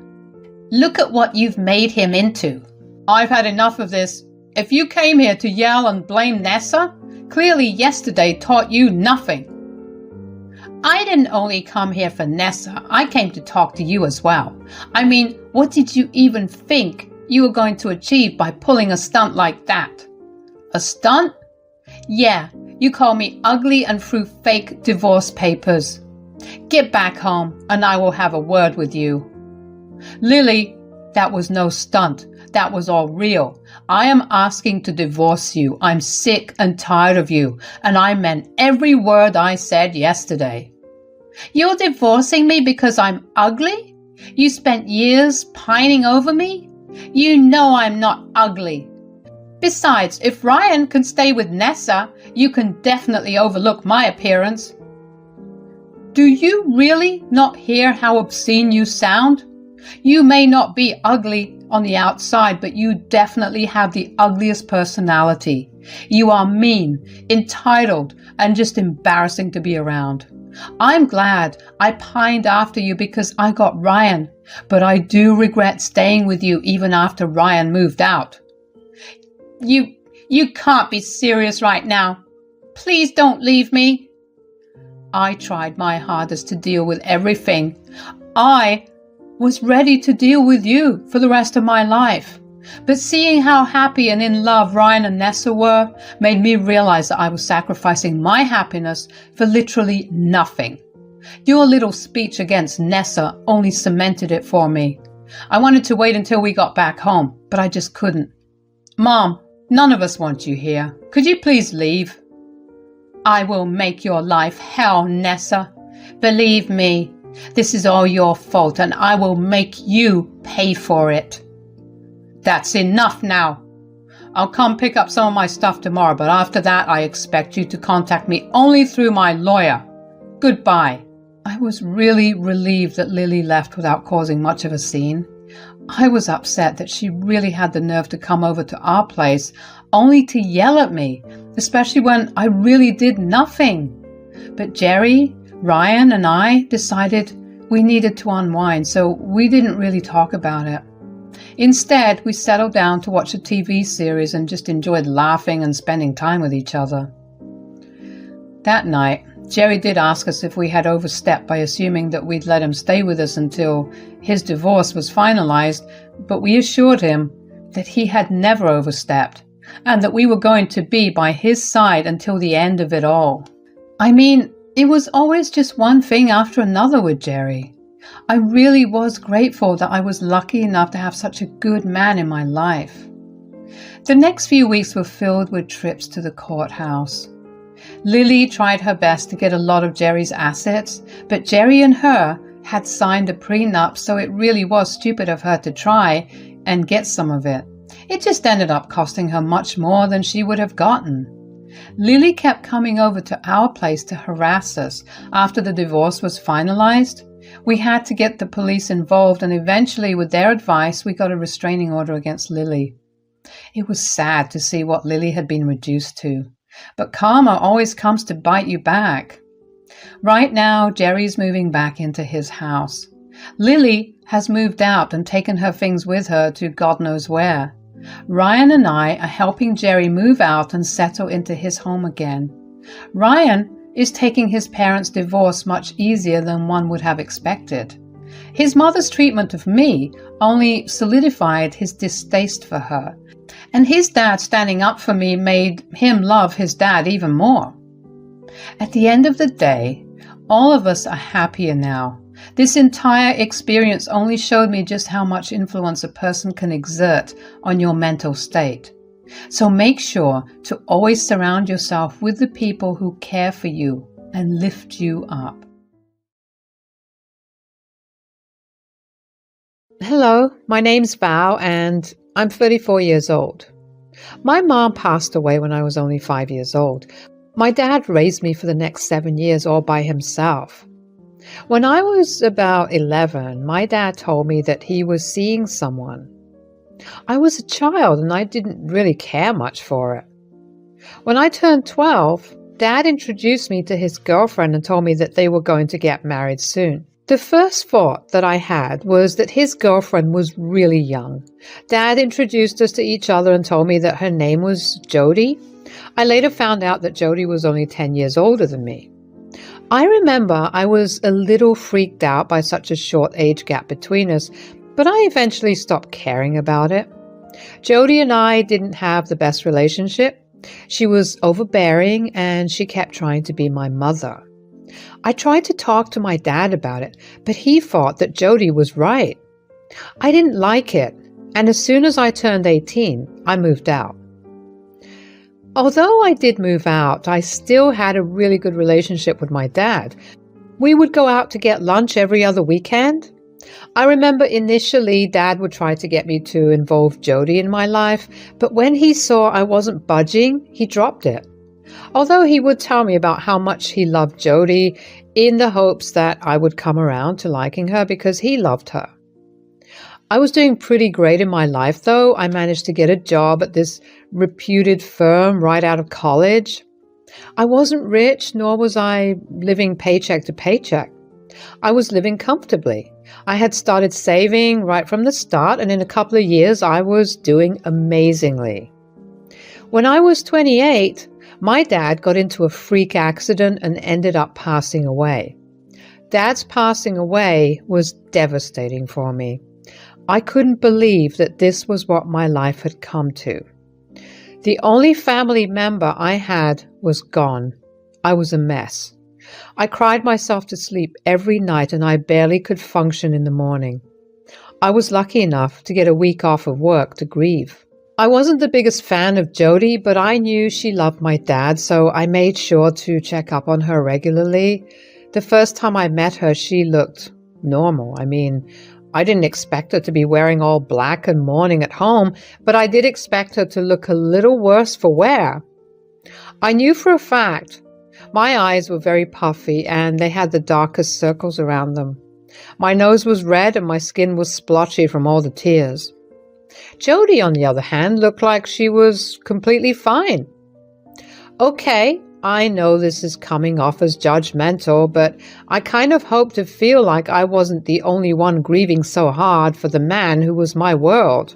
Look at what you've made him into." "I've had enough of this. If you came here to yell and blame Nessa, clearly yesterday taught you nothing." "I didn't only come here for Nessa. I came to talk to you as well. I mean, what did you even think you were going to achieve by pulling a stunt like that?" "A stunt?" "Yeah, you call me ugly and threw fake divorce papers. Get back home and I will have a word with you." "Lily, that was no stunt. That was all real. I am asking to divorce you. I'm sick and tired of you, and I meant every word I said yesterday." "You're divorcing me because I'm ugly? You spent years pining over me? You know I'm not ugly. Besides, if Ryan can stay with Nessa, you can definitely overlook my appearance." "Do you really not hear how obscene you sound? You may not be ugly on the outside, but you definitely have the ugliest personality. You are mean, entitled, and just embarrassing to be around. I'm glad I pined after you because I got Ryan, but I do regret staying with you even after Ryan moved out." You can't be serious right now. Please don't leave me. I tried my hardest to deal with everything. I was ready to deal with you for the rest of my life. But seeing how happy and in love Ryan and Nessa were made me realize that I was sacrificing my happiness for literally nothing. Your little speech against Nessa only cemented it for me. I wanted to wait until we got back home, but I just couldn't. Mom, none of us want you here. Could you please leave? I will make your life hell, Nessa. Believe me, this is all your fault and I will make you pay for it. That's enough now. I'll come pick up some of my stuff tomorrow, but after that I expect you to contact me only through my lawyer. Goodbye. I was really relieved that Lily left without causing much of a scene. I was upset that she really had the nerve to come over to our place only to yell at me, especially when I really did nothing. But Jerry, Ryan, and I decided we needed to unwind, so we didn't really talk about it. Instead, we settled down to watch a TV series and just enjoyed laughing and spending time with each other. That night, Jerry did ask us if we had overstepped by assuming that we'd let him stay with us until his divorce was finalized, but we assured him that he had never overstepped and that we were going to be by his side until the end of it all. I mean, it was always just one thing after another with Jerry. I really was grateful that I was lucky enough to have such a good man in my life. The next few weeks were filled with trips to the courthouse. Lily tried her best to get a lot of Jerry's assets, but Jerry and her had signed a prenup, so it really was stupid of her to try and get some of it. It just ended up costing her much more than she would have gotten. Lily kept coming over to our place to harass us after the divorce was finalized. We had to get the police involved, and eventually, with their advice, we got a restraining order against Lily. It was sad to see what Lily had been reduced to, but karma always comes to bite you back. Right now, Jerry's moving back into his house. Lily has moved out and taken her things with her to God knows where. Ryan and I are helping Jerry move out and settle into his home again. Ryan is taking his parents' divorce much easier than one would have expected. His mother's treatment of me only solidified his distaste for her, and his dad standing up for me made him love his dad even more. At the end of the day, all of us are happier now. This entire experience only showed me just how much influence a person can exert on your mental state. So make sure to always surround yourself with the people who care for you and lift you up. Hello, my name's Val and I'm 34 years old. My mom passed away when I was only 5 years old. My dad raised me for the next 7 years all by himself. When I was about 11, my dad told me that he was seeing someone. I was a child and I didn't really care much for it. When I turned 12, Dad introduced me to his girlfriend and told me that they were going to get married soon. The first thought that I had was that his girlfriend was really young. Dad introduced us to each other and told me that her name was Jody. I later found out that Jody was only 10 years older than me. I remember I was a little freaked out by such a short age gap between us, but I eventually stopped caring about it. Jody and I didn't have the best relationship. She was overbearing and she kept trying to be my mother. I tried to talk to my dad about it, but he thought that Jody was right. I didn't like it, and as soon as I turned 18, I moved out. Although I did move out, I still had a really good relationship with my dad. We would go out to get lunch every other weekend. I remember initially Dad would try to get me to involve Jody in my life, but when he saw I wasn't budging, he dropped it. Although he would tell me about how much he loved Jody in the hopes that I would come around to liking her because he loved her. I was doing pretty great in my life, though. I managed to get a job at this reputed firm right out of college. I wasn't rich, nor was I living paycheck to paycheck. I was living comfortably. I had started saving right from the start, and in a couple of years, I was doing amazingly. When I was 28, My dad got into a freak accident and ended up passing away. Dad's passing away was devastating for me. I couldn't believe that this was what my life had come to. The only family member I had was gone. I was a mess. I cried myself to sleep every night and I barely could function in the morning. I was lucky enough to get a week off of work to grieve. I wasn't the biggest fan of Jody, but I knew she loved my dad, so I made sure to check up on her regularly. The first time I met her, she looked normal. I didn't expect her to be wearing all black and mourning at home, but I did expect her to look a little worse for wear. I knew for a fact my eyes were very puffy and they had the darkest circles around them. My nose was red and my skin was splotchy from all the tears. Jody, on the other hand, looked like she was completely fine. Okay, I know this is coming off as judgmental, but I kind of hope to feel like I wasn't the only one grieving so hard for the man who was my world.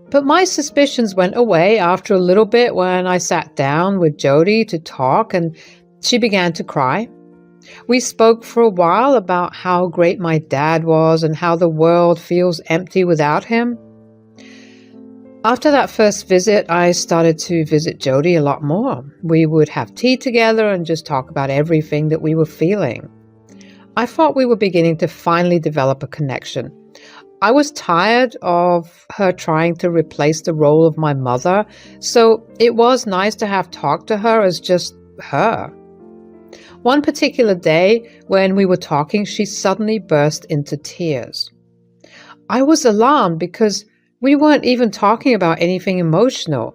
But my suspicions went away after a little bit when I sat down with Jody to talk and she began to cry. We spoke for a while about how great my dad was and how the world feels empty without him. After that first visit, I started to visit Jody a lot more. We would have tea together and just talk about everything that we were feeling. I thought we were beginning to finally develop a connection. I was tired of her trying to replace the role of my mother, so it was nice to have talked to her as just her. One particular day, when we were talking, she suddenly burst into tears. I was alarmed because we weren't even talking about anything emotional.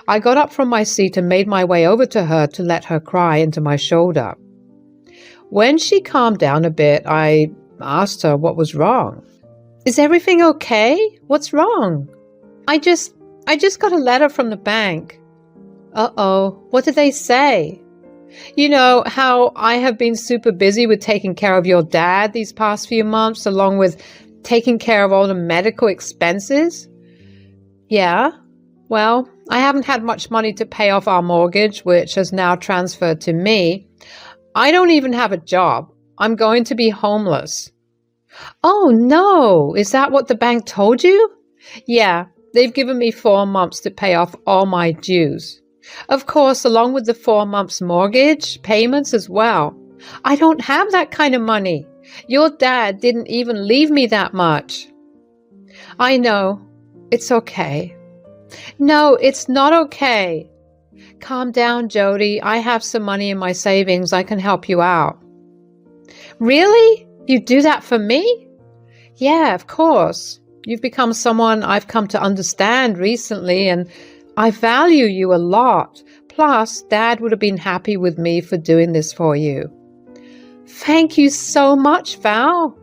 I got up from my seat and made my way over to her to let her cry into my shoulder. When she calmed down a bit, I asked her what was wrong. Is everything okay? What's wrong? I just got a letter from the bank. Uh-oh, what did they say? You know how I have been super busy with taking care of your dad these past few months, along with taking care of all the medical expenses? Yeah, well, I haven't had much money to pay off our mortgage, which has now transferred to me. I don't even have a job. I'm going to be homeless. Oh, no. Is that what the bank told you? Yeah, they've given me 4 months to pay off all my dues. Of course, along with the 4 months mortgage payments as well. I don't have that kind of money. Your dad didn't even leave me that much. I know. It's okay. No, it's not okay. Calm down, Jody. I have some money in my savings. I can help you out. Really? You do that for me? Yeah, of course. You've become someone I've come to understand recently, and I value you a lot. Plus, Dad would have been happy with me for doing this for you. Thank you so much, Val.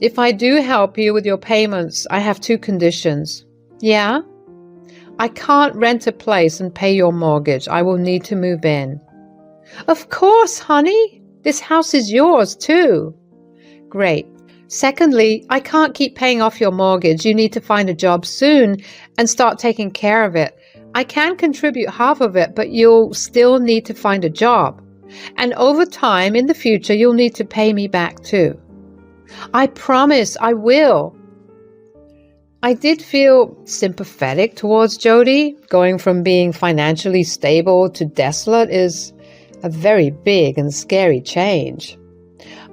If I do help you with your payments, I have 2 conditions. Yeah? I can't rent a place and pay your mortgage. I will need to move in. Of course, honey. This house is yours, too. Great. Secondly, I can't keep paying off your mortgage. You need to find a job soon and start taking care of it. I can contribute half of it, but you'll still need to find a job. And over time, in the future, you'll need to pay me back, too. I promise I will. I did feel sympathetic towards Jody. Going from being financially stable to desolate is a very big and scary change.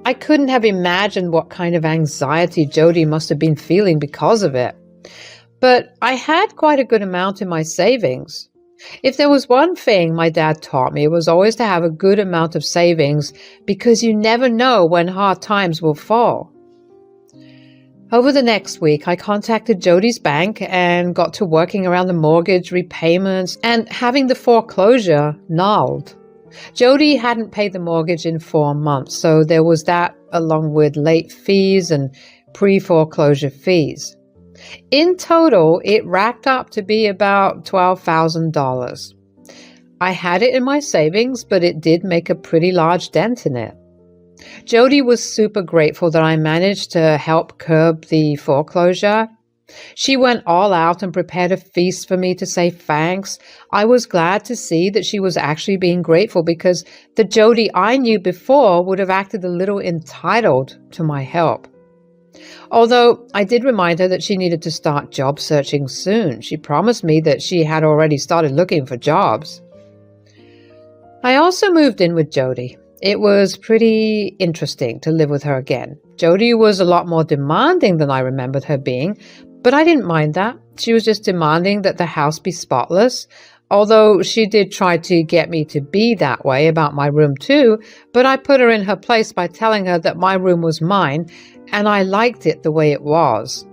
I couldn't have imagined what kind of anxiety Jody must have been feeling because of it. But I had quite a good amount in my savings. If there was one thing my dad taught me, it was always to have a good amount of savings because you never know when hard times will fall. Over the next week, I contacted Jody's bank and got to working around the mortgage repayments and having the foreclosure nulled. Jody hadn't paid the mortgage in 4 months, so there was that along with late fees and pre-foreclosure fees. In total, it racked up to be about $12,000. I had it in my savings, but it did make a pretty large dent in it. Jody was super grateful that I managed to help curb the foreclosure. She went all out and prepared a feast for me to say thanks. I was glad to see that she was actually being grateful because the Jody I knew before would have acted a little entitled to my help. Although I did remind her that she needed to start job searching soon. She promised me that she had already started looking for jobs. I also moved in with Jody. It was pretty interesting to live with her again. Jody was a lot more demanding than I remembered her being, but I didn't mind that. She was just demanding that the house be spotless, although she did try to get me to be that way about my room too, but I put her in her place by telling her that my room was mine and I liked it the way it was.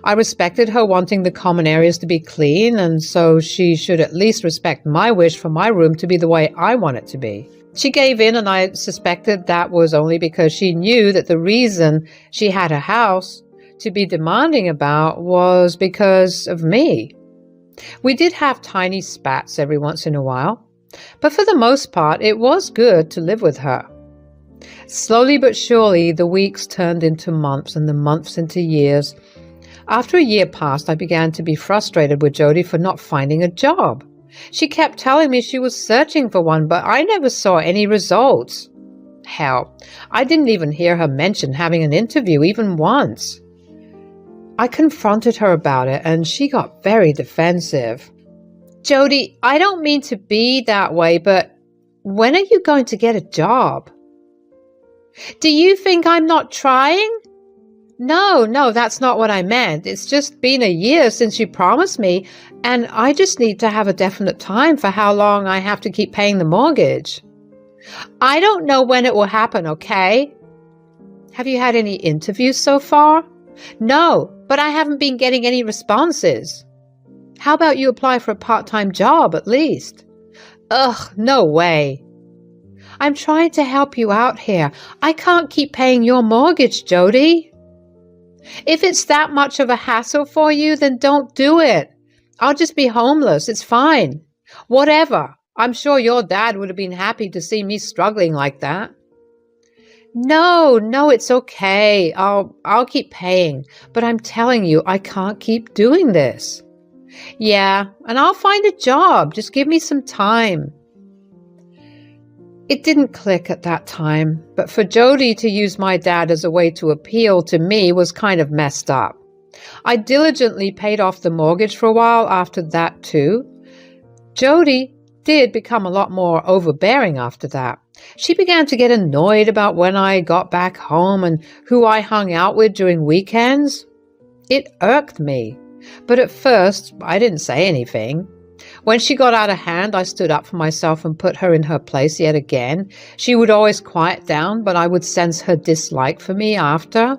I respected her wanting the common areas to be clean, and so she should at least respect my wish for my room to be the way I want it to be. She gave in, and I suspected that was only because she knew that the reason she had a house to be demanding about was because of me. We did have tiny spats every once in a while, but for the most part, it was good to live with her. Slowly but surely, the weeks turned into months and the months into years. After a year passed, I began to be frustrated with Jody for not finding a job. She kept telling me she was searching for one, but I never saw any results. Hell, I didn't even hear her mention having an interview even once. I confronted her about it, and she got very defensive. Jody, I don't mean to be that way, but when are you going to get a job? Do you think I'm not trying? No, that's not what I meant. It's just been a year since you promised me, and I just need to have a definite time for how long I have to keep paying the mortgage. I don't know when it will happen, okay? Have you had any interviews so far? No, but I haven't been getting any responses. How about you apply for a part-time job at least? Ugh, no way. I'm trying to help you out here. I can't keep paying your mortgage, Jody. If it's that much of a hassle for you, then don't do it. I'll just be homeless. It's fine. Whatever. I'm sure your dad would have been happy to see me struggling like that. No, it's okay. I'll keep paying. But I'm telling you, I can't keep doing this. Yeah, and I'll find a job. Just give me some time. It didn't click at that time, but for Jody to use my dad as a way to appeal to me was kind of messed up. I diligently paid off the mortgage for a while after that too. Jody did become a lot more overbearing after that. She began to get annoyed about when I got back home and who I hung out with during weekends. It irked me, but at first I didn't say anything. When she got out of hand, I stood up for myself and put her in her place yet again. She would always quiet down, but I would sense her dislike for me after.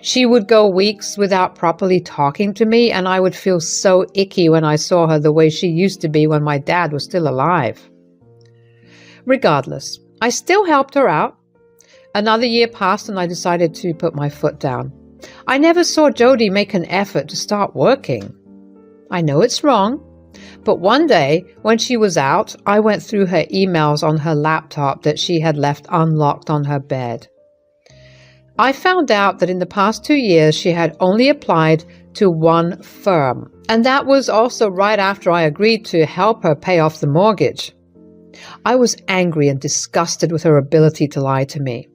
She would go weeks without properly talking to me, and I would feel so icky when I saw her the way she used to be when my dad was still alive. Regardless, I still helped her out. Another year passed and I decided to put my foot down. I never saw Jody make an effort to start working. I know it's wrong. But one day, when she was out, I went through her emails on her laptop that she had left unlocked on her bed. I found out that in the past 2 years, she had only applied to one firm, and that was also right after I agreed to help her pay off the mortgage. I was angry and disgusted with her ability to lie to me.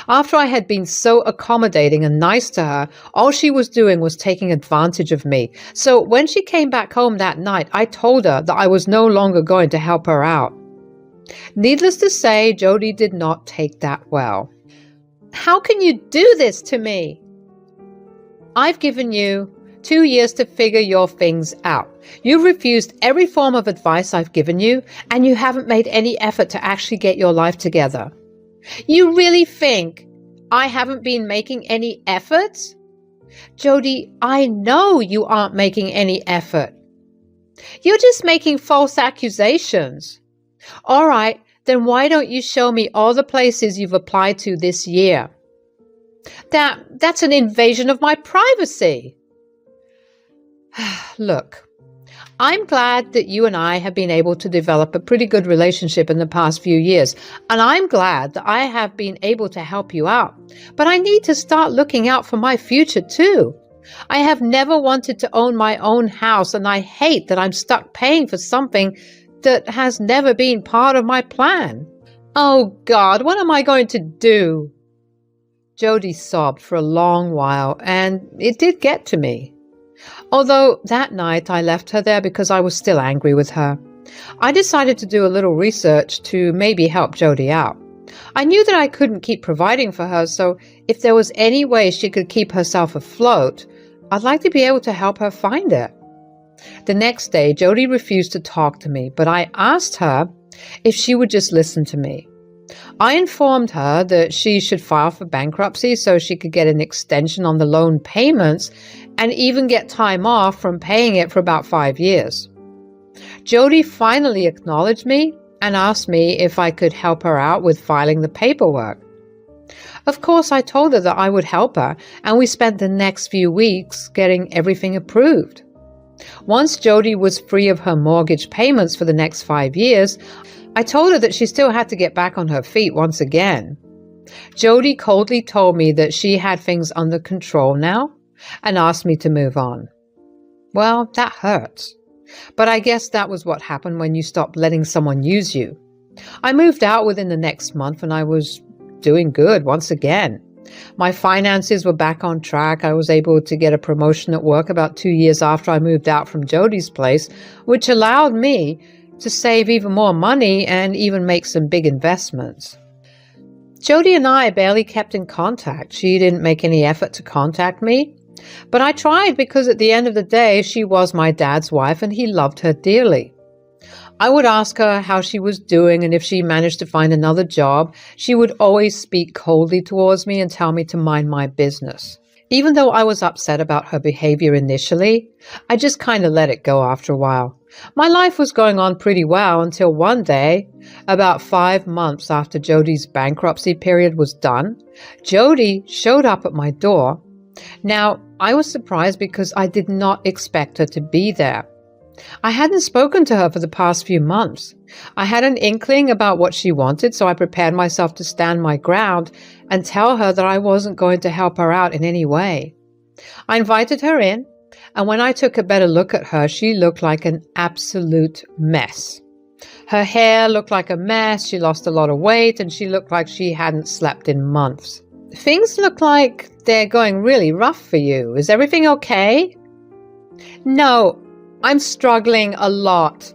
After I had been so accommodating and nice to her, all she was doing was taking advantage of me. So when she came back home that night, I told her that I was no longer going to help her out. Needless to say, Jody did not take that well. How can you do this to me? I've given you 2 years to figure your things out. You've refused every form of advice I've given you, and you haven't made any effort to actually get your life together. You really think I haven't been making any efforts? Jody, I know you aren't making any effort. You're just making false accusations. All right, then why don't you show me all the places you've applied to this year? That's an invasion of my privacy. Look, I'm glad that you and I have been able to develop a pretty good relationship in the past few years, and I'm glad that I have been able to help you out. But I need to start looking out for my future too. I have never wanted to own my own house, and I hate that I'm stuck paying for something that has never been part of my plan. Oh God, what am I going to do? Jody sobbed for a long while, and it did get to me. Although that night I left her there because I was still angry with her, I decided to do a little research to maybe help Jody out. I knew that I couldn't keep providing for her, so if there was any way she could keep herself afloat, I'd like to be able to help her find it. The next day, Jody refused to talk to me, but I asked her if she would just listen to me. I informed her that she should file for bankruptcy so she could get an extension on the loan payments and even get time off from paying it for about 5 years. Jody finally acknowledged me and asked me if I could help her out with filing the paperwork. Of course, I told her that I would help her, and we spent the next few weeks getting everything approved. Once Jody was free of her mortgage payments for the next 5 years, I told her that she still had to get back on her feet once again. Jody coldly told me that she had things under control now and asked me to move on. Well, that hurts. But I guess that was what happened when you stop letting someone use you. I moved out within the next month and I was doing good once again. My finances were back on track. I was able to get a promotion at work about 2 years after I moved out from Jody's place, which allowed me to save even more money and even make some big investments. Jody and I barely kept in contact. She didn't make any effort to contact me, but I tried because at the end of the day, she was my dad's wife and he loved her dearly. I would ask her how she was doing, and if she managed to find another job, she would always speak coldly towards me and tell me to mind my business. Even though I was upset about her behavior initially, I just kind of let it go after a while. My life was going on pretty well until one day, about 5 months after Jody's bankruptcy period was done, Jody showed up at my door. Now, I was surprised because I did not expect her to be there. I hadn't spoken to her for the past few months. I had an inkling about what she wanted, so I prepared myself to stand my ground and tell her that I wasn't going to help her out in any way. I invited her in, and when I took a better look at her, she looked like an absolute mess. Her hair looked like a mess, she lost a lot of weight, and she looked like she hadn't slept in months. Things look like they're going really rough for you. Is everything okay? No, I'm struggling a lot.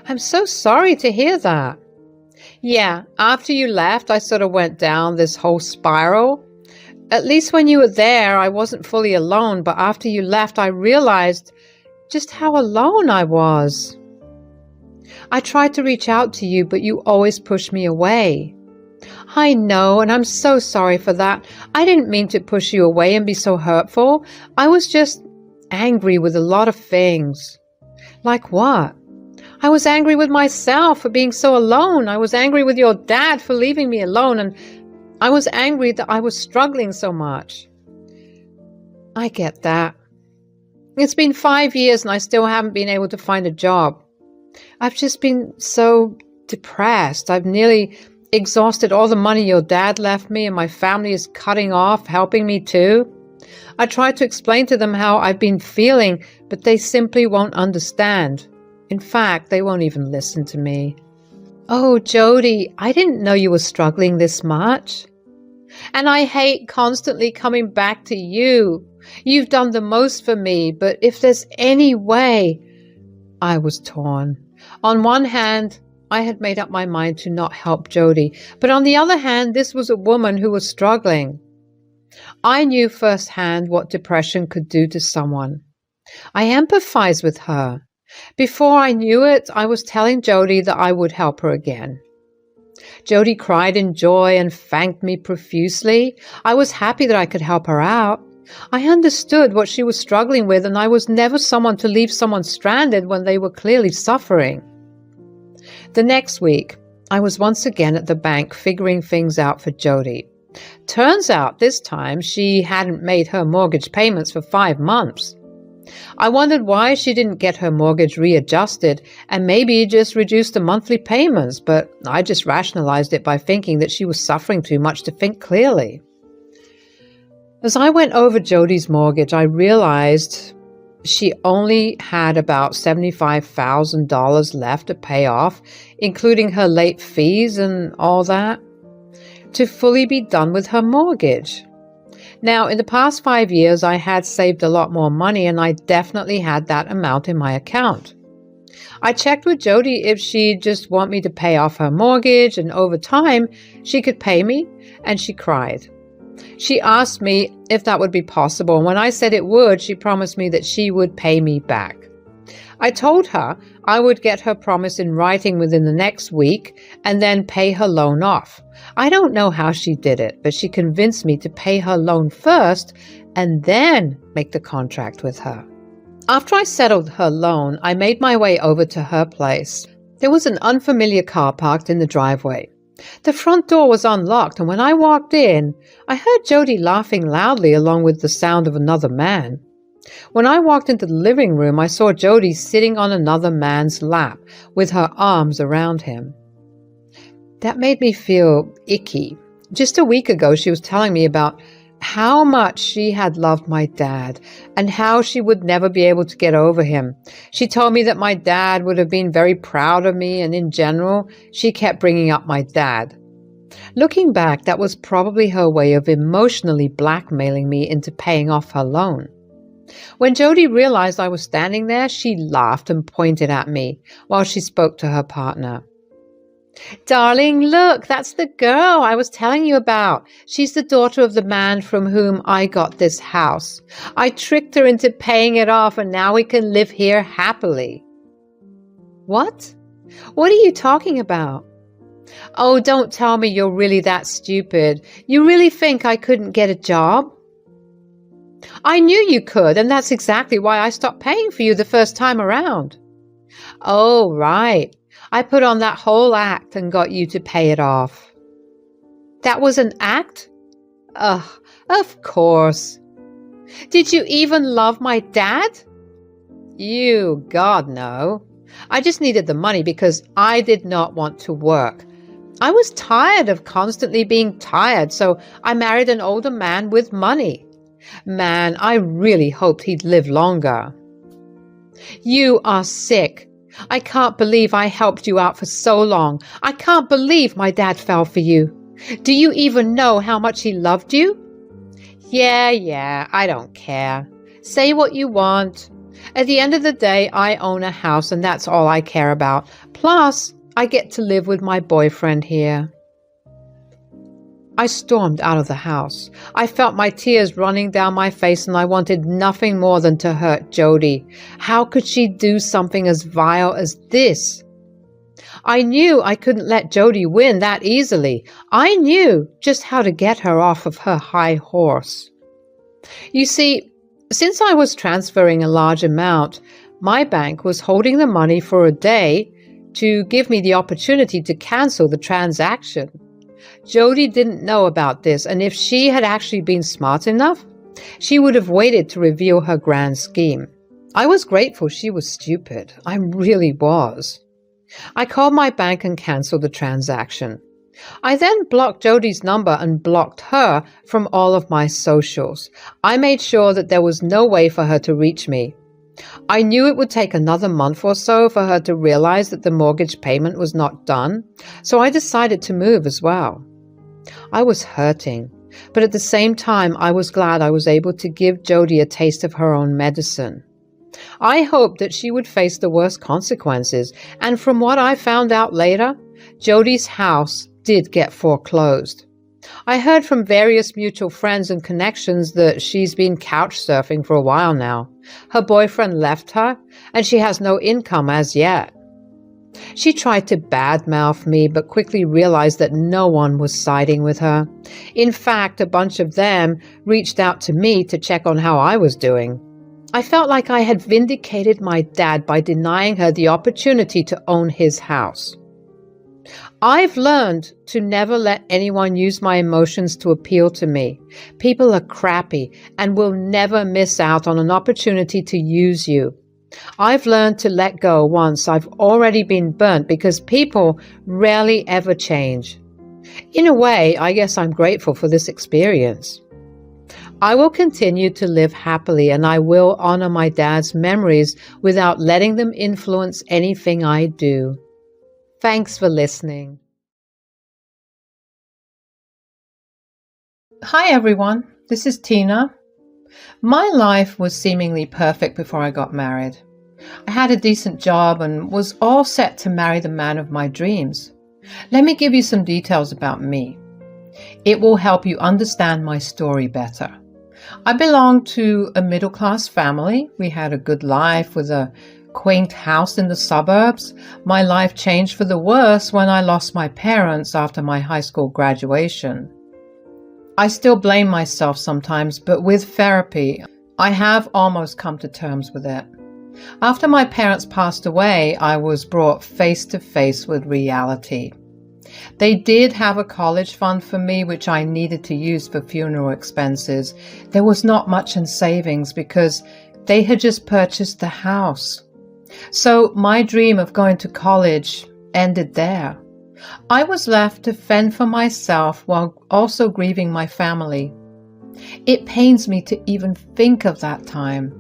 I'm so sorry to hear that. Yeah, after you left, I sort of went down this whole spiral. At least when you were there, I wasn't fully alone, but after you left, I realized just how alone I was. I tried to reach out to you, but you always pushed me away. I know, and I'm so sorry for that. I didn't mean to push you away and be so hurtful. I was just angry with a lot of things. Like what? I was angry with myself for being so alone. I was angry with your dad for leaving me alone, and I was angry that I was struggling so much. I get that. It's been 5 years and I still haven't been able to find a job. I've just been so depressed. I've nearly exhausted all the money your dad left me, and my family is cutting off helping me too. I tried to explain to them how I've been feeling, but they simply won't understand. In fact, they won't even listen to me. Oh, Jody, I didn't know you were struggling this much. And I hate constantly coming back to you. You've done the most for me, but if there's any way... I was torn. On one hand, I had made up my mind to not help Jody, but on the other hand, this was a woman who was struggling. I knew firsthand what depression could do to someone. I empathized with her. Before I knew it, I was telling Jody that I would help her again. Jody cried in joy and thanked me profusely. I was happy that I could help her out. I understood what she was struggling with, and I was never someone to leave someone stranded when they were clearly suffering. The next week, I was once again at the bank figuring things out for Jody. Turns out this time she hadn't made her mortgage payments for 5 months. I wondered why she didn't get her mortgage readjusted and maybe just reduce the monthly payments, but I just rationalized it by thinking that she was suffering too much to think clearly. As I went over Jody's mortgage, I realized she only had about $75,000 left to pay off, including her late fees and all that, to fully be done with her mortgage. Now, in the past 5 years, I had saved a lot more money, and I definitely had that amount in my account. I checked with Jody if she'd just want me to pay off her mortgage, and over time, she could pay me, and she cried. She asked me if that would be possible, and when I said it would, she promised me that she would pay me back. I told her I would get her promise in writing within the next week and then pay her loan off. I don't know how she did it, but she convinced me to pay her loan first and then make the contract with her. After I settled her loan, I made my way over to her place. There was an unfamiliar car parked in the driveway. The front door was unlocked, and when I walked in, I heard Jody laughing loudly along with the sound of another man. When I walked into the living room, I saw Jody sitting on another man's lap with her arms around him. That made me feel icky. Just a week ago, she was telling me about how much she had loved my dad and how she would never be able to get over him. She told me that my dad would have been very proud of me, and in general, she kept bringing up my dad. Looking back, that was probably her way of emotionally blackmailing me into paying off her loan. When Jody realized I was standing there, she laughed and pointed at me while she spoke to her partner. "Darling, look, that's the girl I was telling you about. She's the daughter of the man from whom I got this house. I tricked her into paying it off, and now we can live here happily." "What? What are you talking about?" "Oh, don't tell me you're really that stupid. You really think I couldn't get a job?" "I knew you could, and that's exactly why I stopped paying for you the first time around." "Oh, right. I put on that whole act and got you to pay it off." "That was an act?" "Ugh, of course." "Did you even love my dad?" "You, God, no. I just needed the money because I did not want to work. I was tired of constantly being tired, so I married an older man with money. Man, I really hoped he'd live longer." "You are sick. I can't believe I helped you out for so long. I can't believe my dad fell for you. Do you even know how much he loved you?" Yeah, I don't care. Say what you want. At the end of the day, I own a house, and that's all I care about. Plus, I get to live with my boyfriend here." I stormed out of the house. I felt my tears running down my face, and I wanted nothing more than to hurt Jody. How could she do something as vile as this? I knew I couldn't let Jody win that easily. I knew just how to get her off of her high horse. You see, since I was transferring a large amount, my bank was holding the money for a day to give me the opportunity to cancel the transaction. Jody didn't know about this, and if she had actually been smart enough, she would have waited to reveal her grand scheme. I was grateful she was stupid. I really was. I called my bank and canceled the transaction. I then blocked Jody's number and blocked her from all of my socials. I made sure that there was no way for her to reach me. I knew it would take another month or so for her to realize that the mortgage payment was not done, so I decided to move as well. I was hurting, but at the same time, I was glad I was able to give Jody a taste of her own medicine. I hoped that she would face the worst consequences, and from what I found out later, Jody's house did get foreclosed. I heard from various mutual friends and connections that she's been couch surfing for a while now. Her boyfriend left her, and she has no income as yet. She tried to badmouth me, but quickly realized that no one was siding with her. In fact, a bunch of them reached out to me to check on how I was doing. I felt like I had vindicated my dad by denying her the opportunity to own his house. I've learned to never let anyone use my emotions to appeal to me. People are crappy and will never miss out on an opportunity to use you. I've learned to let go once I've already been burnt because people rarely ever change. In a way, I guess I'm grateful for this experience. I will continue to live happily, and I will honor my dad's memories without letting them influence anything I do. Thanks for listening. Hi everyone, this is Tina. My life was seemingly perfect before I got married. I had a decent job and was all set to marry the man of my dreams. Let me give you some details about me. It will help you understand my story better. I belonged to a middle-class family. We had a good life with a quaint house in the suburbs. My life changed for the worse when I lost my parents after my high school graduation. I still blame myself sometimes, but with therapy, I have almost come to terms with it. After my parents passed away, I was brought face to face with reality. They did have a college fund for me, which I needed to use for funeral expenses. There was not much in savings because they had just purchased the house. So my dream of going to college ended there. I was left to fend for myself while also grieving my family. It pains me to even think of that time.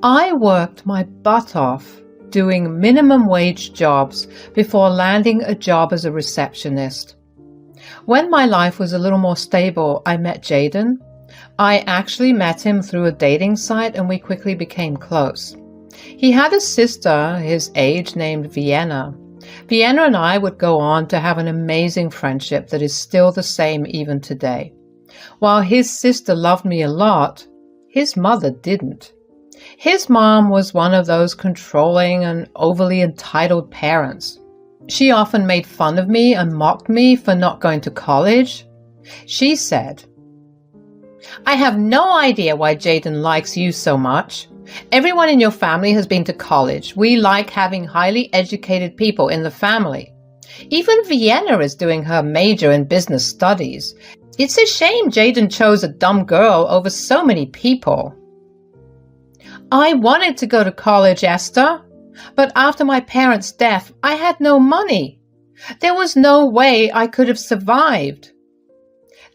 I worked my butt off doing minimum wage jobs before landing a job as a receptionist. When my life was a little more stable, I met Jaden. I actually met him through a dating site and we quickly became close. He had a sister his age named Vienna. Vienna and I would go on to have an amazing friendship that is still the same even today. While his sister loved me a lot, his mother didn't. His mom was one of those controlling and overly entitled parents. She often made fun of me and mocked me for not going to college. She said, "I have no idea why Jaden likes you so much. Everyone in your family has been to college. We like having highly educated people in the family. Even Vienna is doing her major in business studies. It's a shame Jaden chose a dumb girl over so many people." I wanted to go to college, Esther, but after my parents' death, I had no money. There was no way I could have survived.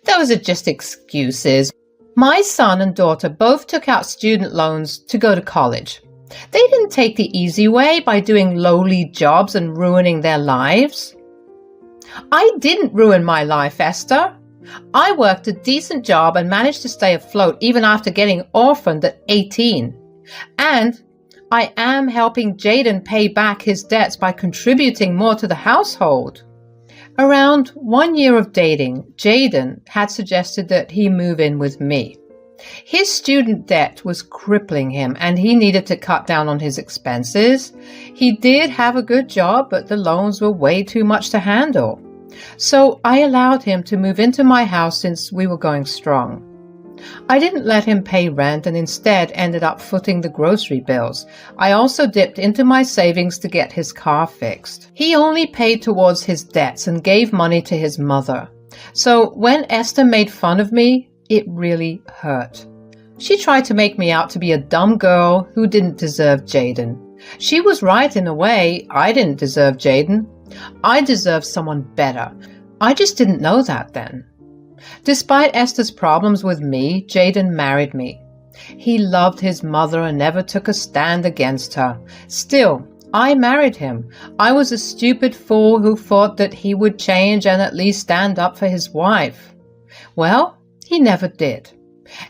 Those are just excuses. My son and daughter both took out student loans to go to college. They didn't take the easy way by doing lowly jobs and ruining their lives. I didn't ruin my life, Esther. I worked a decent job and managed to stay afloat even after getting orphaned at 18. And I am helping Jaden pay back his debts by contributing more to the household. Around 1 year of dating, Jaden had suggested that he move in with me. His student debt was crippling him and he needed to cut down on his expenses. He did have a good job, but the loans were way too much to handle. So I allowed him to move into my house since we were going strong. I didn't let him pay rent and instead ended up footing the grocery bills. I also dipped into my savings to get his car fixed. He only paid towards his debts and gave money to his mother. So when Esther made fun of me, it really hurt. She tried to make me out to be a dumb girl who didn't deserve Jaden. She was right in a way. I didn't deserve Jaden. I deserved someone better. I just didn't know that then. Despite Esther's problems with me, Jaden married me. He loved his mother and never took a stand against her. Still, I married him. I was a stupid fool who thought that he would change and at least stand up for his wife. Well, he never did.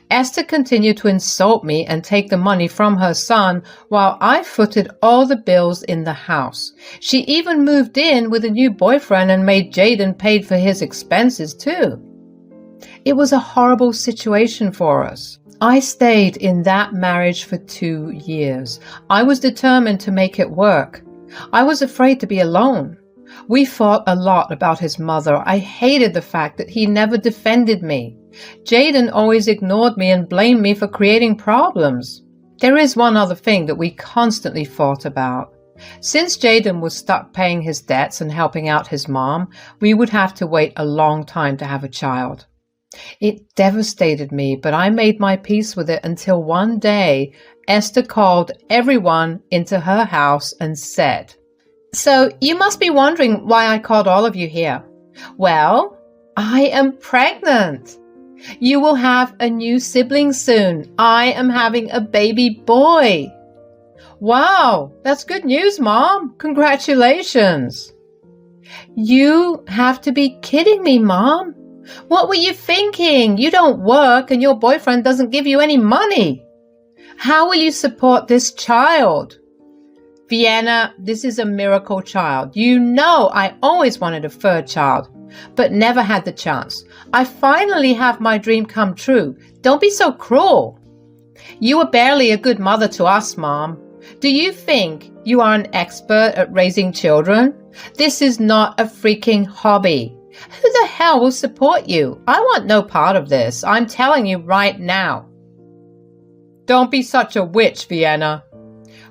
Esther continued to insult me and take the money from her son while I footed all the bills in the house. She even moved in with a new boyfriend and made Jaden pay for his expenses too. It was a horrible situation for us. I stayed in that marriage for 2 years. I was determined to make it work. I was afraid to be alone. We fought a lot about his mother. I hated the fact that he never defended me. Jaden always ignored me and blamed me for creating problems. There is one other thing that we constantly fought about. Since Jaden was stuck paying his debts and helping out his mom, we would have to wait a long time to have a child. It devastated me, but I made my peace with it until one day Esther called everyone into her house and said, "So you must be wondering why I called all of you here. Well, I am pregnant." You will have a new sibling soon. I am having a baby boy. Wow, that's good news, Mom. Congratulations. You have to be kidding me, Mom. What were you thinking? You don't work and your boyfriend doesn't give you any money. How will you support this child? Vienna, this is a miracle child. You know I always wanted a third child, but never had the chance. I finally have my dream come true. Don't be so cruel. You were barely a good mother to us, Mom. Do you think you are an expert at raising children? This is not a freaking hobby. Who the hell will support you? I want no part of this. I'm telling you right now. Don't be such a witch, Vienna.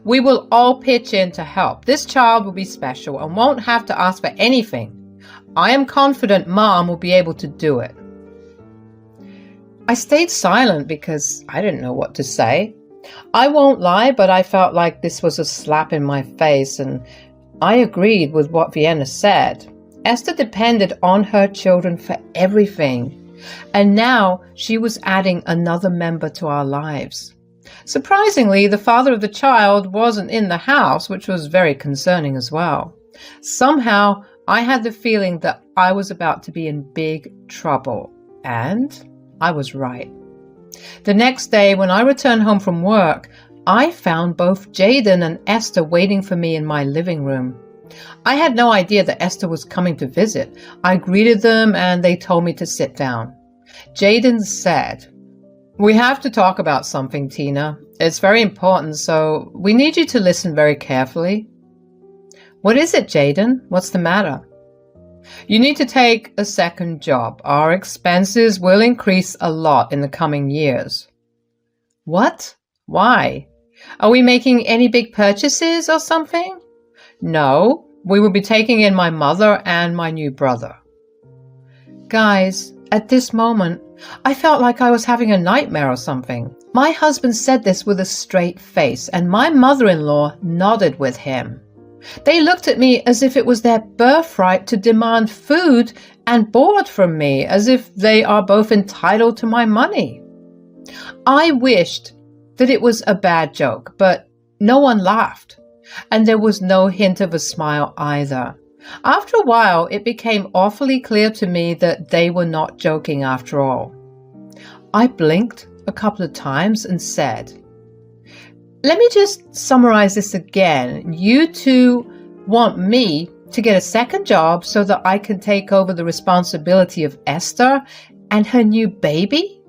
We will all pitch in to help. This child will be special and won't have to ask for anything. I am confident Mom will be able to do it. I stayed silent because I didn't know what to say. I won't lie, but I felt like this was a slap in my face, and I agreed with what Vienna said. Esther depended on her children for everything, and now she was adding another member to our lives. Surprisingly, the father of the child wasn't in the house, which was very concerning as well. Somehow, I had the feeling that I was about to be in big trouble, and I was right. The next day, when I returned home from work, I found both Jaden and Esther waiting for me in my living room. I had no idea that Esther was coming to visit. I greeted them and they told me to sit down. Jaden said, "We have to talk about something, Tina. It's very important, so we need you to listen very carefully." "What is it, Jaden? What's the matter?" "You need to take a second job. Our expenses will increase a lot in the coming years." "What? Why? Are we making any big purchases or something?" "No, we will be taking in my mother and my new brother." Guys, at this moment, I felt like I was having a nightmare or something. My husband said this with a straight face, and my mother-in-law nodded with him. They looked at me as if it was their birthright to demand food and board from me, as if they are both entitled to my money. I wished that it was a bad joke, but no one laughed, and there was no hint of a smile either. After a while, it became awfully clear to me that they were not joking after all. I blinked a couple of times and said, "Let me just summarize this again. You two want me to get a second job so that I can take over the responsibility of Esther and her new baby?"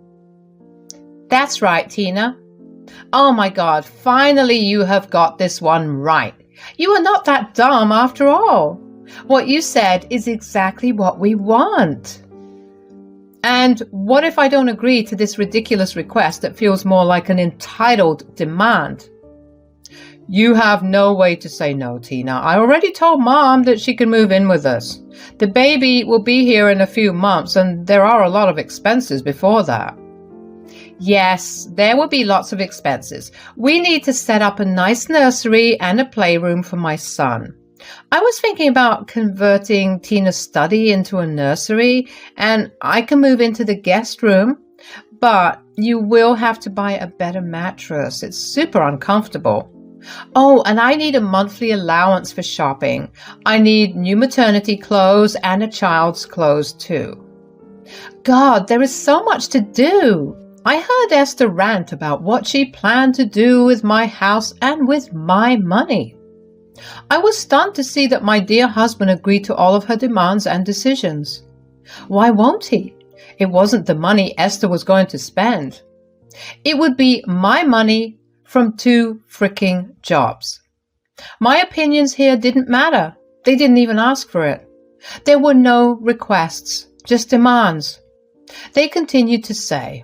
"That's right, Tina." "Oh my God, finally you have got this one right. You are not that dumb after all. What you said is exactly what we want." "And what if I don't agree to this ridiculous request that feels more like an entitled demand?" "You have no way to say no, Tina. I already told Mom that she can move in with us. The baby will be here in a few months, and there are a lot of expenses before that." "Yes, there will be lots of expenses. We need to set up a nice nursery and a playroom for my son. I was thinking about converting Tina's study into a nursery, and I can move into the guest room, but you will have to buy a better mattress. It's super uncomfortable. Oh, and I need a monthly allowance for shopping. I need new maternity clothes and a child's clothes too." God, there is so much to do. I heard Esther rant about what she planned to do with my house and with my money. I was stunned to see that my dear husband agreed to all of her demands and decisions. Why won't he? It wasn't the money Esther was going to spend. It would be my money from 2 freaking jobs. My opinions here didn't matter. They didn't even ask for it. There were no requests, just demands. They continued to say,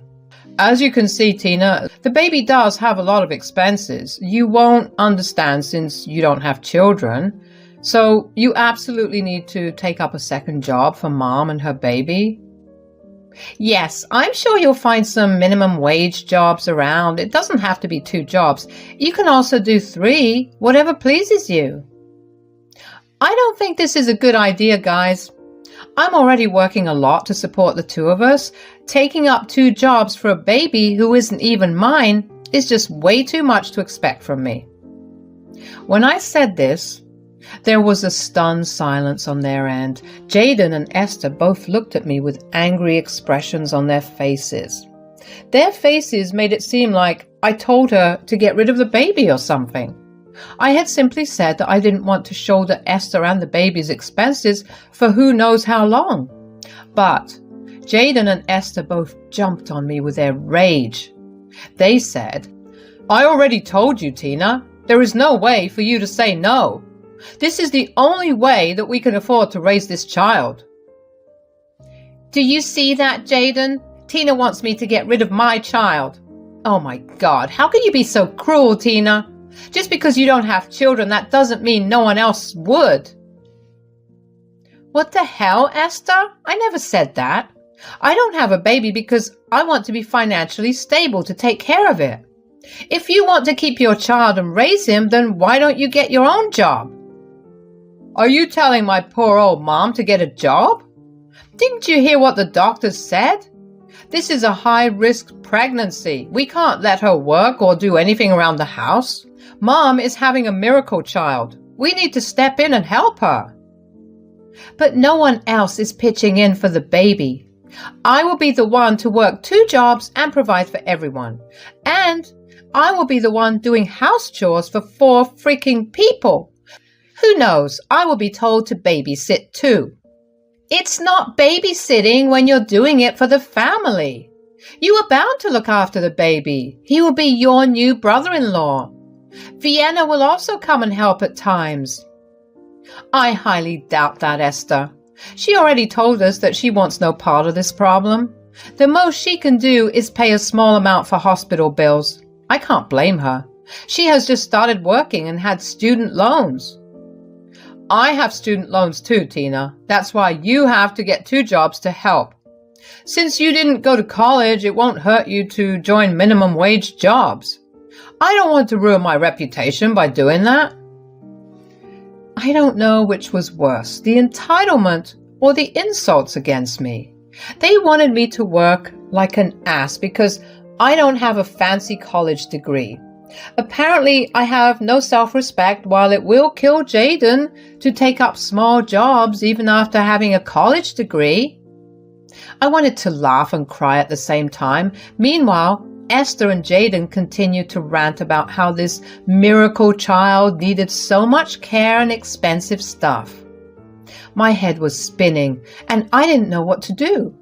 "As you can see, Tina, the baby does have a lot of expenses. You won't understand since you don't have children. So you absolutely need to take up a second job for Mom and her baby." "Yes, I'm sure you'll find some minimum wage jobs around. It doesn't have to be 2 jobs. You can also do 3, whatever pleases you." I don't think this is a good idea, guys. I'm already working a lot to support the 2 of us. Taking up 2 jobs for a baby who isn't even mine is just way too much to expect from me. When I said this, there was a stunned silence on their end. Jaden and Esther both looked at me with angry expressions on their faces. Their faces made it seem like I told her to get rid of the baby or something. I had simply said that I didn't want to shoulder Esther and the baby's expenses for who knows how long. But Jaden and Esther both jumped on me with their rage. They said, "I already told you, Tina. There is no way for you to say no. This is the only way that we can afford to raise this child." "Do you see that, Jaden? Tina wants me to get rid of my child." "Oh my God, how can you be so cruel, Tina? Just because you don't have children, that doesn't mean no one else would." "What the hell, Esther? I never said that. I don't have a baby because I want to be financially stable to take care of it. If you want to keep your child and raise him, then why don't you get your own job?" "Are you telling my poor old mom to get a job? Didn't you hear what the doctors said? This is a high-risk pregnancy. We can't let her work or do anything around the house. Mom is having a miracle child. We need to step in and help her." "But no one else is pitching in for the baby. I will be the one to work 2 jobs and provide for everyone. And I will be the one doing house chores for 4 freaking people. Who knows, I will be told to babysit too." "It's not babysitting when you're doing it for the family. You are bound to look after the baby. He will be your new brother-in-law. Vienna will also come and help at times." "I highly doubt that, Esther. She already told us that she wants no part of this problem. The most she can do is pay a small amount for hospital bills. I can't blame her. She has just started working and had student loans." "I have student loans too, Tina. That's why you have to get 2 jobs to help. Since you didn't go to college, it won't hurt you to join minimum wage jobs. I don't want to ruin my reputation by doing that." I don't know which was worse, the entitlement or the insults against me. They wanted me to work like an ass because I don't have a fancy college degree. Apparently, I have no self-respect, while it will kill Jaden to take up small jobs even after having a college degree. I wanted to laugh and cry at the same time. Meanwhile, Esther and Jaden continued to rant about how this miracle child needed so much care and expensive stuff. My head was spinning, and I didn't know what to do.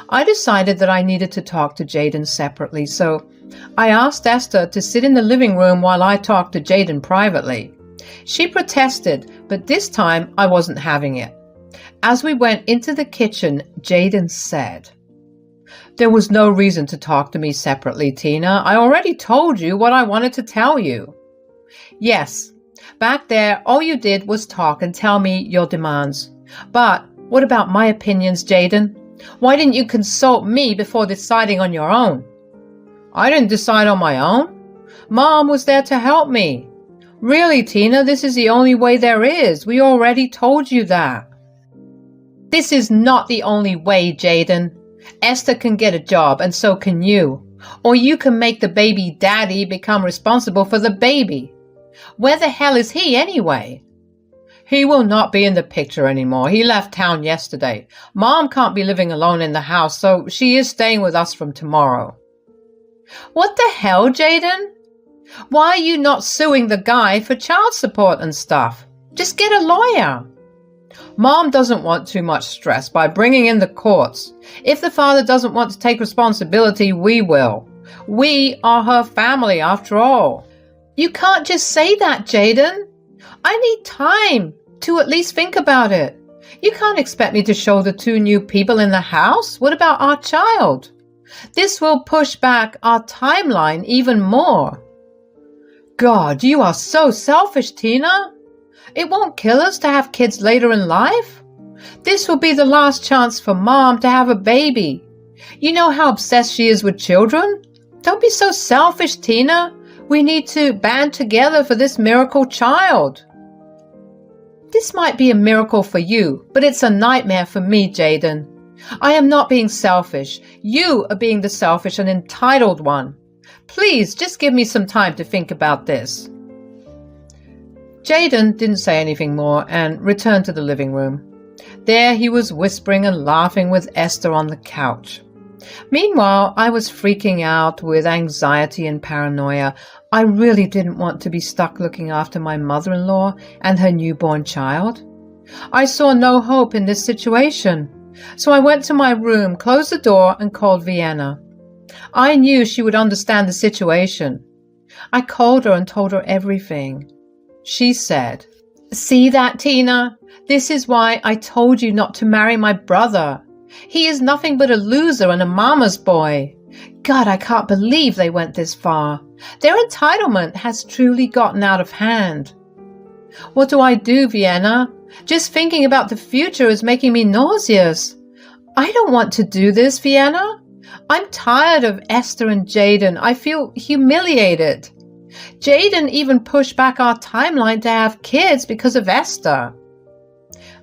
I decided that I needed to talk to Jaden separately, so I asked Esther to sit in the living room while I talked to Jaden privately. She protested, but this time I wasn't having it. As we went into the kitchen, Jaden said, "There was no reason to talk to me separately, Tina. I already told you what I wanted to tell you." "Yes, back there all you did was talk and tell me your demands. But what about my opinions, Jaden? Why didn't you consult me before deciding on your own?" "I didn't decide on my own. Mom was there to help me." "Really, Tina, this is the only way there is. We already told you that." "This is not the only way, Jaden. Esther can get a job, and so can you. Or you can make the baby daddy become responsible for the baby. Where the hell is he anyway?" "He will not be in the picture anymore. He left town yesterday. Mom can't be living alone in the house, so she is staying with us from tomorrow." "What the hell, Jaden? Why are you not suing the guy for child support and stuff? Just get a lawyer." "Mom doesn't want too much stress by bringing in the courts. If the father doesn't want to take responsibility, we will. We are her family after all." "You can't just say that, Jaden. I need time to at least think about it. You can't expect me to shoulder 2 new people in the house. What about our child? This will push back our timeline even more." "God, you are so selfish, Tina. It won't kill us to have kids later in life. This will be the last chance for Mom to have a baby. You know how obsessed she is with children. Don't be so selfish, Tina. We need to band together for this miracle child." "This might be a miracle for you, but it's a nightmare for me, Jaden. I am not being selfish. You are being the selfish and entitled one. Please, just give me some time to think about this. Jaden didn't say anything more and returned to the living room. There he was whispering and laughing with Esther on the couch. Meanwhile, I was freaking out with anxiety and paranoia. I really didn't want to be stuck looking after my mother-in-law and her newborn child. I saw no hope in this situation, so I went to my room, closed the door, and called Vienna. I knew she would understand the situation. I called her and told her everything. She said, "See that, Tina? This is why I told you not to marry my brother. He is nothing but a loser and a mama's boy. God, I can't believe they went this far. Their entitlement has truly gotten out of hand." What do I do, Vienna? Just thinking about the future is making me nauseous. I don't want to do this, Vienna. I'm tired of Esther and Jaden. I feel humiliated. Jaden even pushed back our timeline to have kids because of Esther.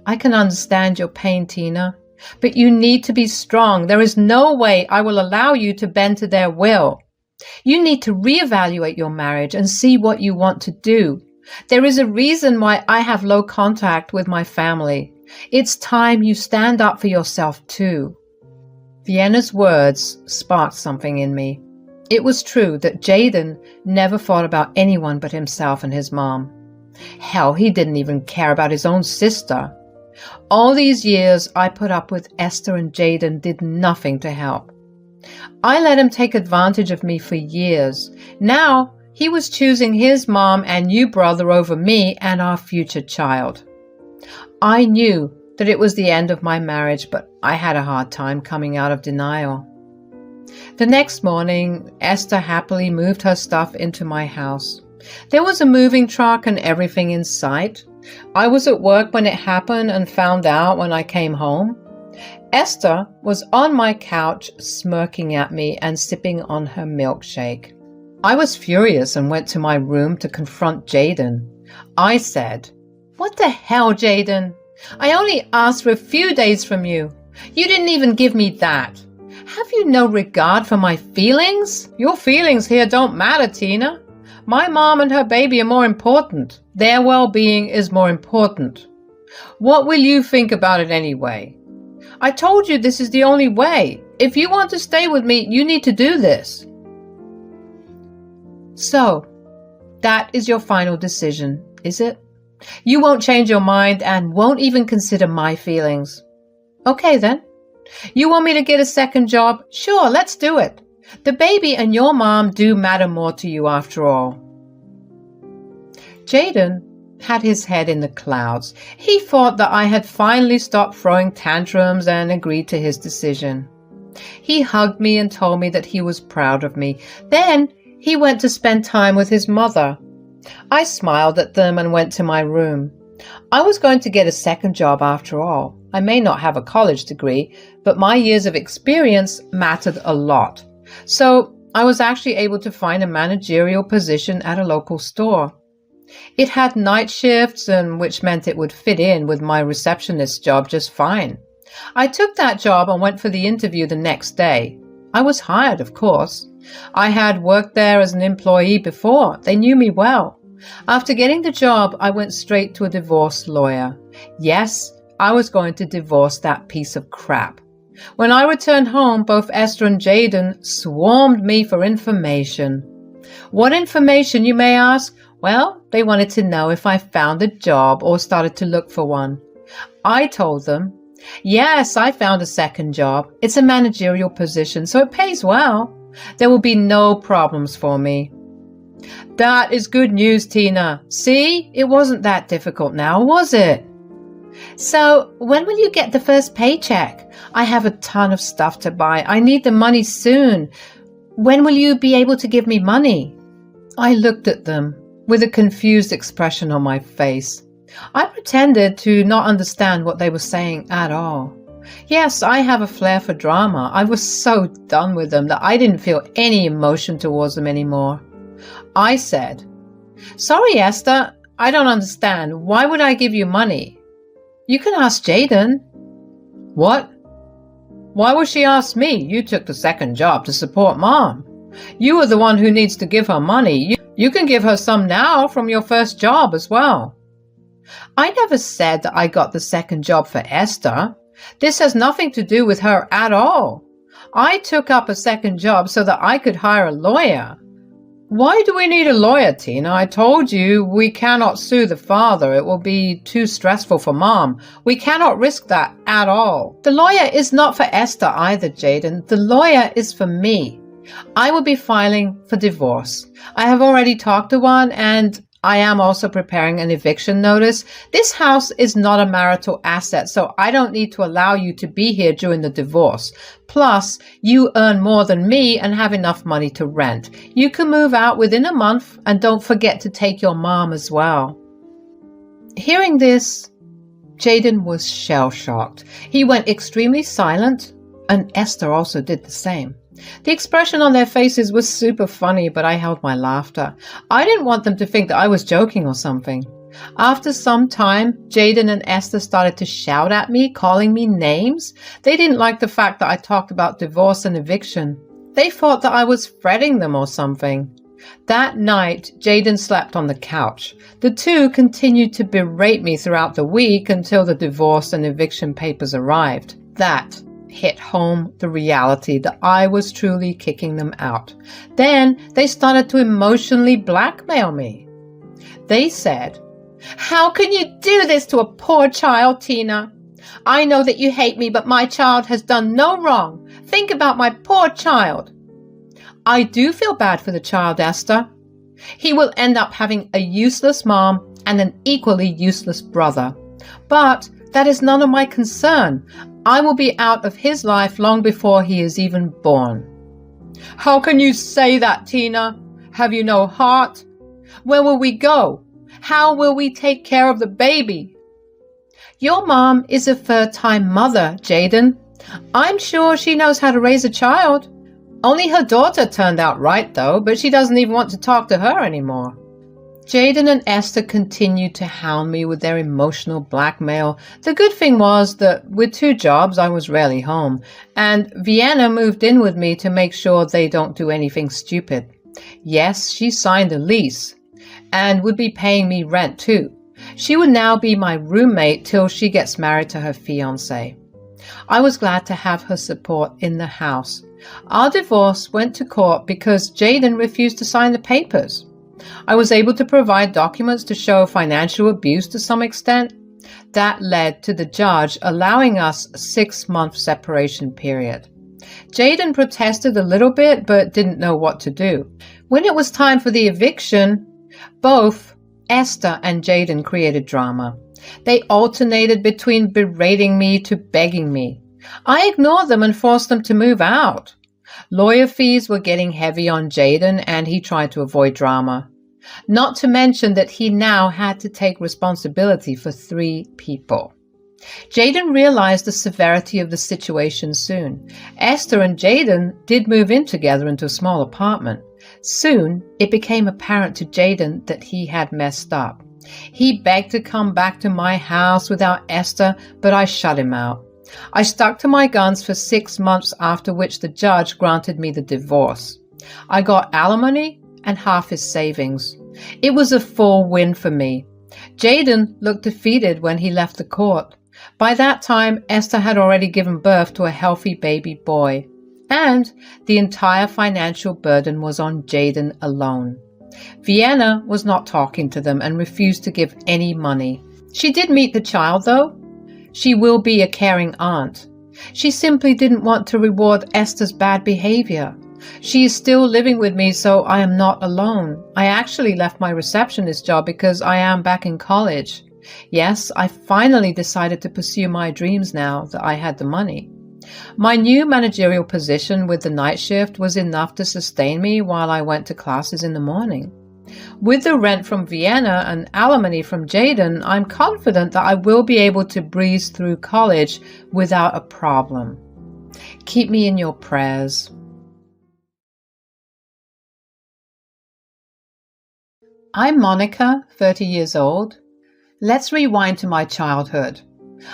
I can understand your pain, Tina, but you need to be strong. There is no way I will allow you to bend to their will. You need to reevaluate your marriage and see what you want to do. There is a reason why I have low contact with my family. It's time you stand up for yourself too. Vienna's words sparked something in me. It was true that Jaden never thought about anyone but himself and his mom. Hell, he didn't even care about his own sister. All these years I put up with Esther and Jaden did nothing to help. I let him take advantage of me for years. Now he was choosing his mom and new brother over me and our future child. I knew that it was the end of my marriage, but I had a hard time coming out of denial. The next morning, Esther happily moved her stuff into my house. There was a moving truck and everything in sight. I was at work when it happened and found out when I came home. Esther was on my couch smirking at me and sipping on her milkshake. I was furious and went to my room to confront Jaden. I said, "What the hell, Jaden? I only asked for a few days from you. You didn't even give me that. Have you no regard for my feelings? Your feelings here don't matter, Tina. My mom and her baby are more important. Their well-being is more important. What will you think about it anyway? I told you this is the only way. If you want to stay with me, you need to do this." So, that is your final decision, is it? You won't change your mind and won't even consider my feelings. Okay then. You want me to get a second job? Sure, let's do it. The baby and your mom do matter more to you after all. Jaden had his head in the clouds. He thought that I had finally stopped throwing tantrums and agreed to his decision. He hugged me and told me that he was proud of me. Then he went to spend time with his mother. I smiled at them and went to my room. I was going to get a second job after all. I may not have a college degree, but my years of experience mattered a lot. So I was actually able to find a managerial position at a local store. It had night shifts, which meant it would fit in with my receptionist job just fine. I took that job and went for the interview the next day. I was hired, of course. I had worked there as an employee before. They knew me well. After getting the job, I went straight to a divorce lawyer. Yes, I was going to divorce that piece of crap. When I returned home, both Esther and Jaden swarmed me for information. What information, you may ask? Well, they wanted to know if I found a job or started to look for one. I told them, yes, I found a second job. It's a managerial position, so it pays well. There will be no problems for me. That is good news, Tina. See, it wasn't that difficult now, was it? So, when will you get the first paycheck? I have a ton of stuff to buy. I need the money soon. When will you be able to give me money? I looked at them with a confused expression on my face. I pretended to not understand what they were saying at all. Yes, I have a flair for drama. I was so done with them that I didn't feel any emotion towards them anymore. I said, "Sorry, Esther, I don't understand. Why would I give you money?" "You can ask Jaden." "What?" Why would she ask me? You took the second job to support Mom. You are the one who needs to give her money. You can give her some now from your first job as well. I never said that I got the second job for Esther. This has nothing to do with her at all. I took up a second job so that I could hire a lawyer. Why do we need a lawyer, Tina? I told you we cannot sue the father. It will be too stressful for Mom. We cannot risk that at all. The lawyer is not for Esther either, Jaden. The lawyer is for me. I will be filing for divorce. I have already talked to one, and I am also preparing an eviction notice. This house is not a marital asset, so I don't need to allow you to be here during the divorce. Plus, you earn more than me and have enough money to rent. You can move out within a month, and don't forget to take your mom as well. Hearing this, Jaden was shell-shocked. He went extremely silent, and Esther also did the same. The expression on their faces was super funny, but I held my laughter. I didn't want them to think that I was joking or something. After some time, Jaden and Esther started to shout at me, calling me names. They didn't like the fact that I talked about divorce and eviction. They thought that I was fretting them or something. That night, Jaden slept on the couch. The two continued to berate me throughout the week until the divorce and eviction papers arrived. That hit home the reality that I was truly kicking them out. Then they started to emotionally blackmail me. They said, "How can you do this to a poor child, Tina? I know that you hate me, but my child has done no wrong. Think about my poor child." I do feel bad for the child, Esther. He will end up having a useless mom and an equally useless brother. But that is none of my concern. I will be out of his life long before he is even born. How can you say that, Tina? Have you no heart? Where will we go? How will we take care of the baby? Your mom is a third-time mother, Jaden. I'm sure she knows how to raise a child. Only her daughter turned out right, though, but she doesn't even want to talk to her anymore. Jaden and Esther continued to hound me with their emotional blackmail. The good thing was that with 2 jobs, I was rarely home, and Vienna moved in with me to make sure they don't do anything stupid. Yes, she signed a lease and would be paying me rent too. She would now be my roommate till she gets married to her fiancé. I was glad to have her support in the house. Our divorce went to court because Jaden refused to sign the papers. I was able to provide documents to show financial abuse to some extent. That led to the judge allowing us a 6-month separation period. Jaden protested a little bit but didn't know what to do. When it was time for the eviction, both Esther and Jaden created drama. They alternated between berating me to begging me. I ignored them and forced them to move out. Lawyer fees were getting heavy on Jaden, and he tried to avoid drama. Not to mention that he now had to take responsibility for 3 people. Jaden realized the severity of the situation soon. Esther and Jaden did move in together into a small apartment. Soon, it became apparent to Jaden that he had messed up. He begged to come back to my house without Esther, but I shut him out. I stuck to my guns for 6 months, after which the judge granted me the divorce. I got alimony and half his savings. It was a full win for me. Jaden looked defeated when he left the court. By that time, Esther had already given birth to a healthy baby boy, and the entire financial burden was on Jaden alone. Vienna was not talking to them and refused to give any money. She did meet the child, though. She will be a caring aunt. She simply didn't want to reward Esther's bad behavior. She is still living with me, so I am not alone. I actually left my receptionist job because I am back in college. Yes, I finally decided to pursue my dreams now that I had the money. My new managerial position with the night shift was enough to sustain me while I went to classes in the morning. With the rent from Vienna and alimony from Jaden, I'm confident that I will be able to breeze through college without a problem. Keep me in your prayers. I'm Monica, 30 years old. Let's rewind to my childhood.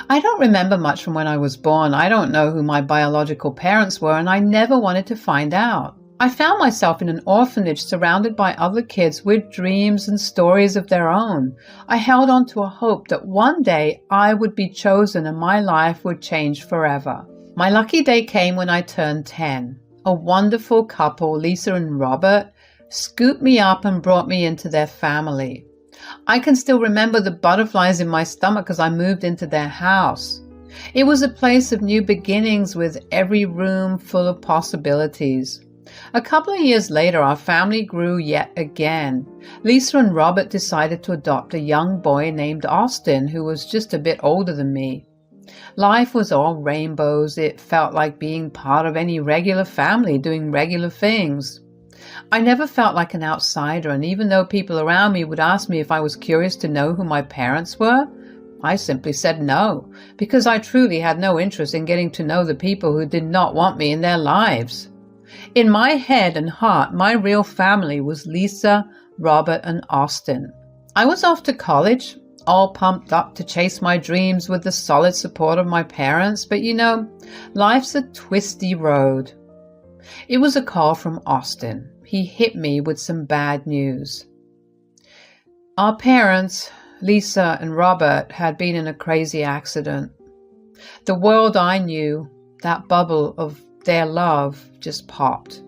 I don't remember much from when I was born. I don't know who my biological parents were, and I never wanted to find out. I found myself in an orphanage surrounded by other kids with dreams and stories of their own. I held on to a hope that one day I would be chosen and my life would change forever. My lucky day came when I turned 10. A wonderful couple, Lisa and Robert, scooped me up and brought me into their family. I can still remember the butterflies in my stomach as I moved into their house. It was a place of new beginnings with every room full of possibilities. A couple of years later, our family grew yet again. Lisa and Robert decided to adopt a young boy named Austin, who was just a bit older than me. Life was all rainbows. It felt like being part of any regular family, doing regular things. I never felt like an outsider, and even though people around me would ask me if I was curious to know who my parents were, I simply said no, because I truly had no interest in getting to know the people who did not want me in their lives. In my head and heart, my real family was Lisa, Robert, and Austin. I was off to college, all pumped up to chase my dreams with the solid support of my parents, but life's a twisty road. It was a call from Austin. He hit me with some bad news. Our parents, Lisa and Robert, had been in a crazy accident. The world I knew, that bubble of their love, just popped.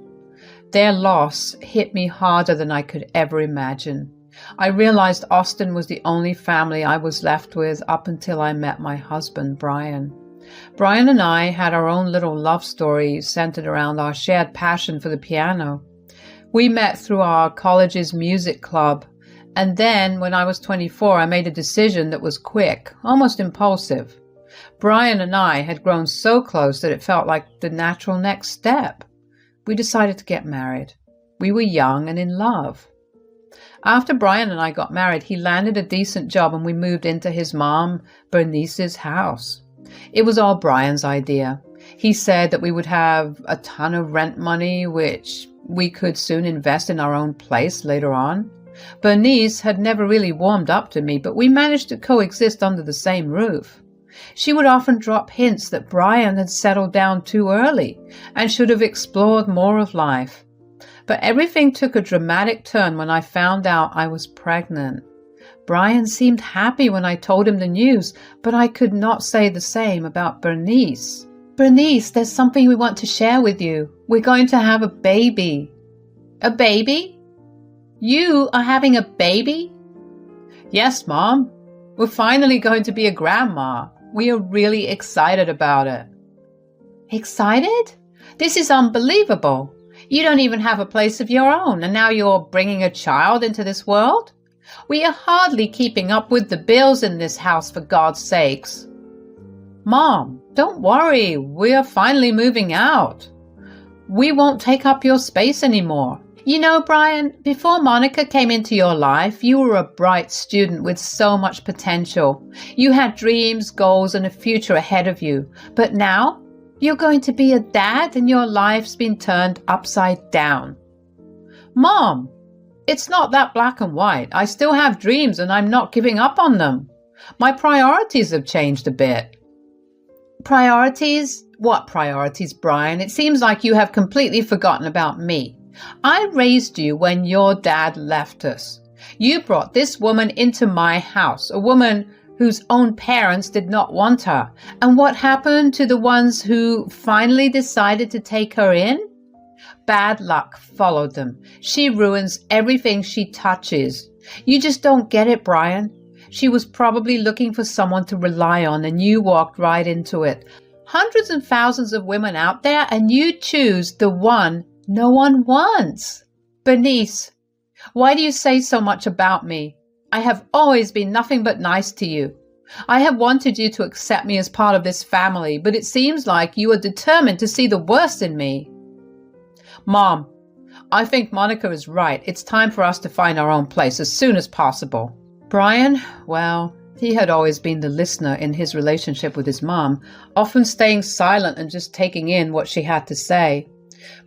Their loss hit me harder than I could ever imagine. I realized Austin was the only family I was left with up until I met my husband, Brian. Brian and I had our own little love story centered around our shared passion for the piano. We met through our college's music club, and then when I was 24, I made a decision that was quick, almost impulsive. Brian and I had grown so close that it felt like the natural next step. We decided to get married. We were young and in love. After Brian and I got married, he landed a decent job and we moved into his mom, Bernice's house. It was all Brian's idea. He said that we would have a ton of rent money, which we could soon invest in our own place later on. Bernice had never really warmed up to me, but we managed to coexist under the same roof. She would often drop hints that Brian had settled down too early and should have explored more of life. But everything took a dramatic turn when I found out I was pregnant. Brian seemed happy when I told him the news, but I could not say the same about Bernice. Bernice, there's something we want to share with you. We're going to have a baby. A baby? You are having a baby? Yes, Mom. We're finally going to be a grandma. We are really excited about it. Excited? This is unbelievable. You don't even have a place of your own, and now you're bringing a child into this world? We are hardly keeping up with the bills in this house, for God's sakes. Mom, don't worry. We are finally moving out. We won't take up your space anymore. You know, Brian, before Monica came into your life, you were a bright student with so much potential. You had dreams, goals, and a future ahead of you. But now, you're going to be a dad and your life's been turned upside down. Mom, it's not that black and white. I still have dreams and I'm not giving up on them. My priorities have changed a bit. Priorities? What priorities, Brian? It seems like you have completely forgotten about me. I raised you when your dad left us. You brought this woman into my house, a woman whose own parents did not want her. And what happened to the ones who finally decided to take her in? Bad luck followed them. She ruins everything she touches. You just don't get it, Brian. She was probably looking for someone to rely on, and you walked right into it. Hundreds and thousands of women out there, and you choose the one no one wants. Bernice, why do you say so much about me? I have always been nothing but nice to you. I have wanted you to accept me as part of this family, but it seems like you are determined to see the worst in me. Mom, I think Monica is right. It's time for us to find our own place as soon as possible. Brian, well, he had always been the listener in his relationship with his mom, often staying silent and just taking in what she had to say.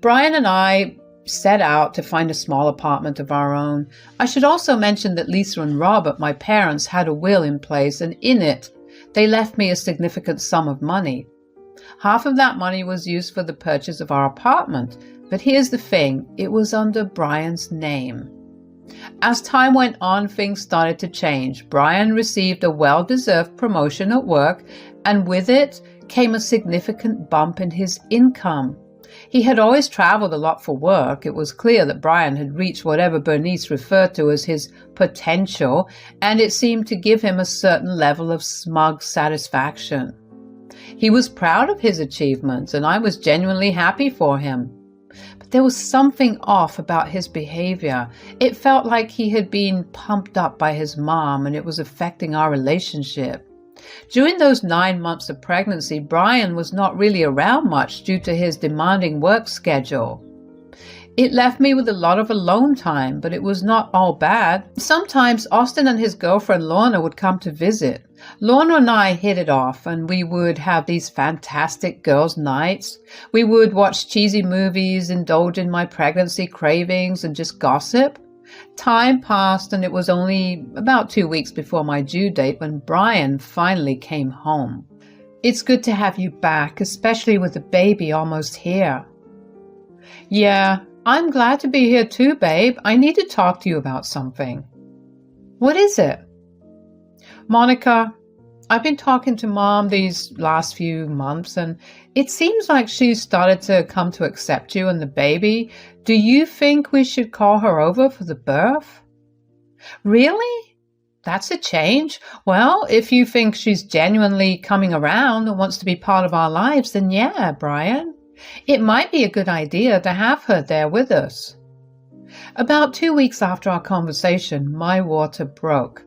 Brian and I set out to find a small apartment of our own. I should also mention that Lisa and Robert, my parents, had a will in place, and in it, They left me a significant sum of money. Half of that money was used for the purchase of our apartment, but here's the thing, it was under Brian's name. As time went on, things started to change. Brian received a well-deserved promotion at work, and with it came a significant bump in his income. He had always traveled a lot for work. It was clear that Brian had reached whatever Bernice referred to as his potential, and it seemed to give him a certain level of smug satisfaction. He was proud of his achievements, and I was genuinely happy for him. But there was something off about his behavior. It felt like he had been pumped up by his mom, and it was affecting our relationship. During those 9 months of pregnancy, Brian was not really around much due to his demanding work schedule. It left me with a lot of alone time, but it was not all bad. Sometimes Austin and his girlfriend Lorna would come to visit. Lorna and I hit it off, and we would have these fantastic girls' nights. We would watch cheesy movies, indulge in my pregnancy cravings, and just gossip. Time passed, and it was only about 2 weeks before my due date when Brian finally came home. It's good to have you back, especially with the baby almost here. Yeah, I'm glad to be here too, babe. I need to talk to you about something. What is it? Monica, I've been talking to Mom these last few months, and it seems like she's started to come to accept you and the baby. Do you think we should call her over for the birth? Really? That's a change. Well, if you think she's genuinely coming around and wants to be part of our lives, then yeah, Brian. It might be a good idea to have her there with us. About 2 weeks after our conversation, my water broke.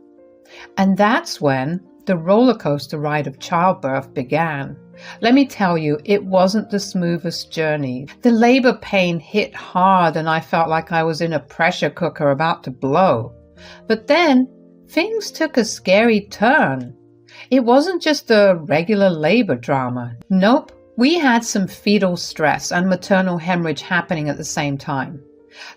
And that's when the roller coaster ride of childbirth began. Let me tell you, it wasn't the smoothest journey. The labor pain hit hard, and I felt like I was in a pressure cooker about to blow. But then things took a scary turn. It wasn't just a regular labor drama. Nope. We had some fetal stress and maternal hemorrhage happening at the same time.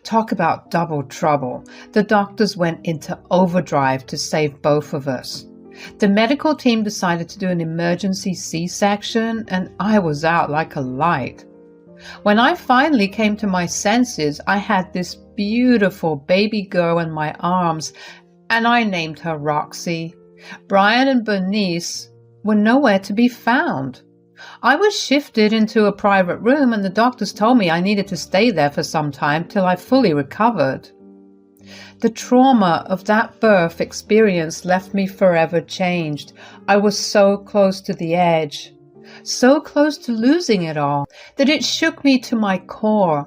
Talk about double trouble. The doctors went into overdrive to save both of us. The medical team decided to do an emergency C-section, and I was out like a light. When I finally came to my senses, I had this beautiful baby girl in my arms, and I named her Roxy. Brian and Bernice were nowhere to be found. I was shifted into a private room, and the doctors told me I needed to stay there for some time till I fully recovered. The trauma of that birth experience left me forever changed. I was so close to the edge, so close to losing it all, that it shook me to my core.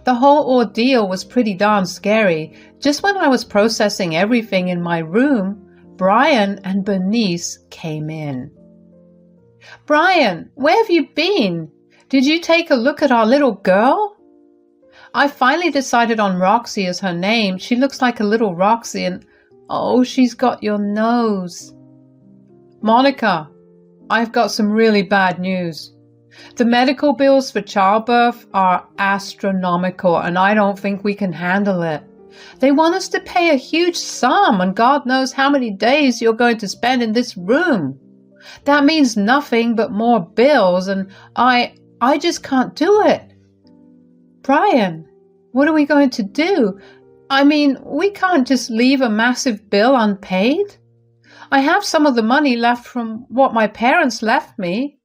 The whole ordeal was pretty darn scary. Just when I was processing everything in my room, Brian and Bernice came in. Brian, where have you been? Did you take a look at our little girl? I finally decided on Roxy as her name. She looks like a little Roxy, and oh, she's got your nose. Monica, I've got some really bad news. The medical bills for childbirth are astronomical, and I don't think we can handle it. They want us to pay a huge sum, and God knows how many days you're going to spend in this room. That means nothing but more bills, and I just can't do it. Brian, what are we going to do? I mean, we can't just leave a massive bill unpaid. I have some of the money left from what my parents left me.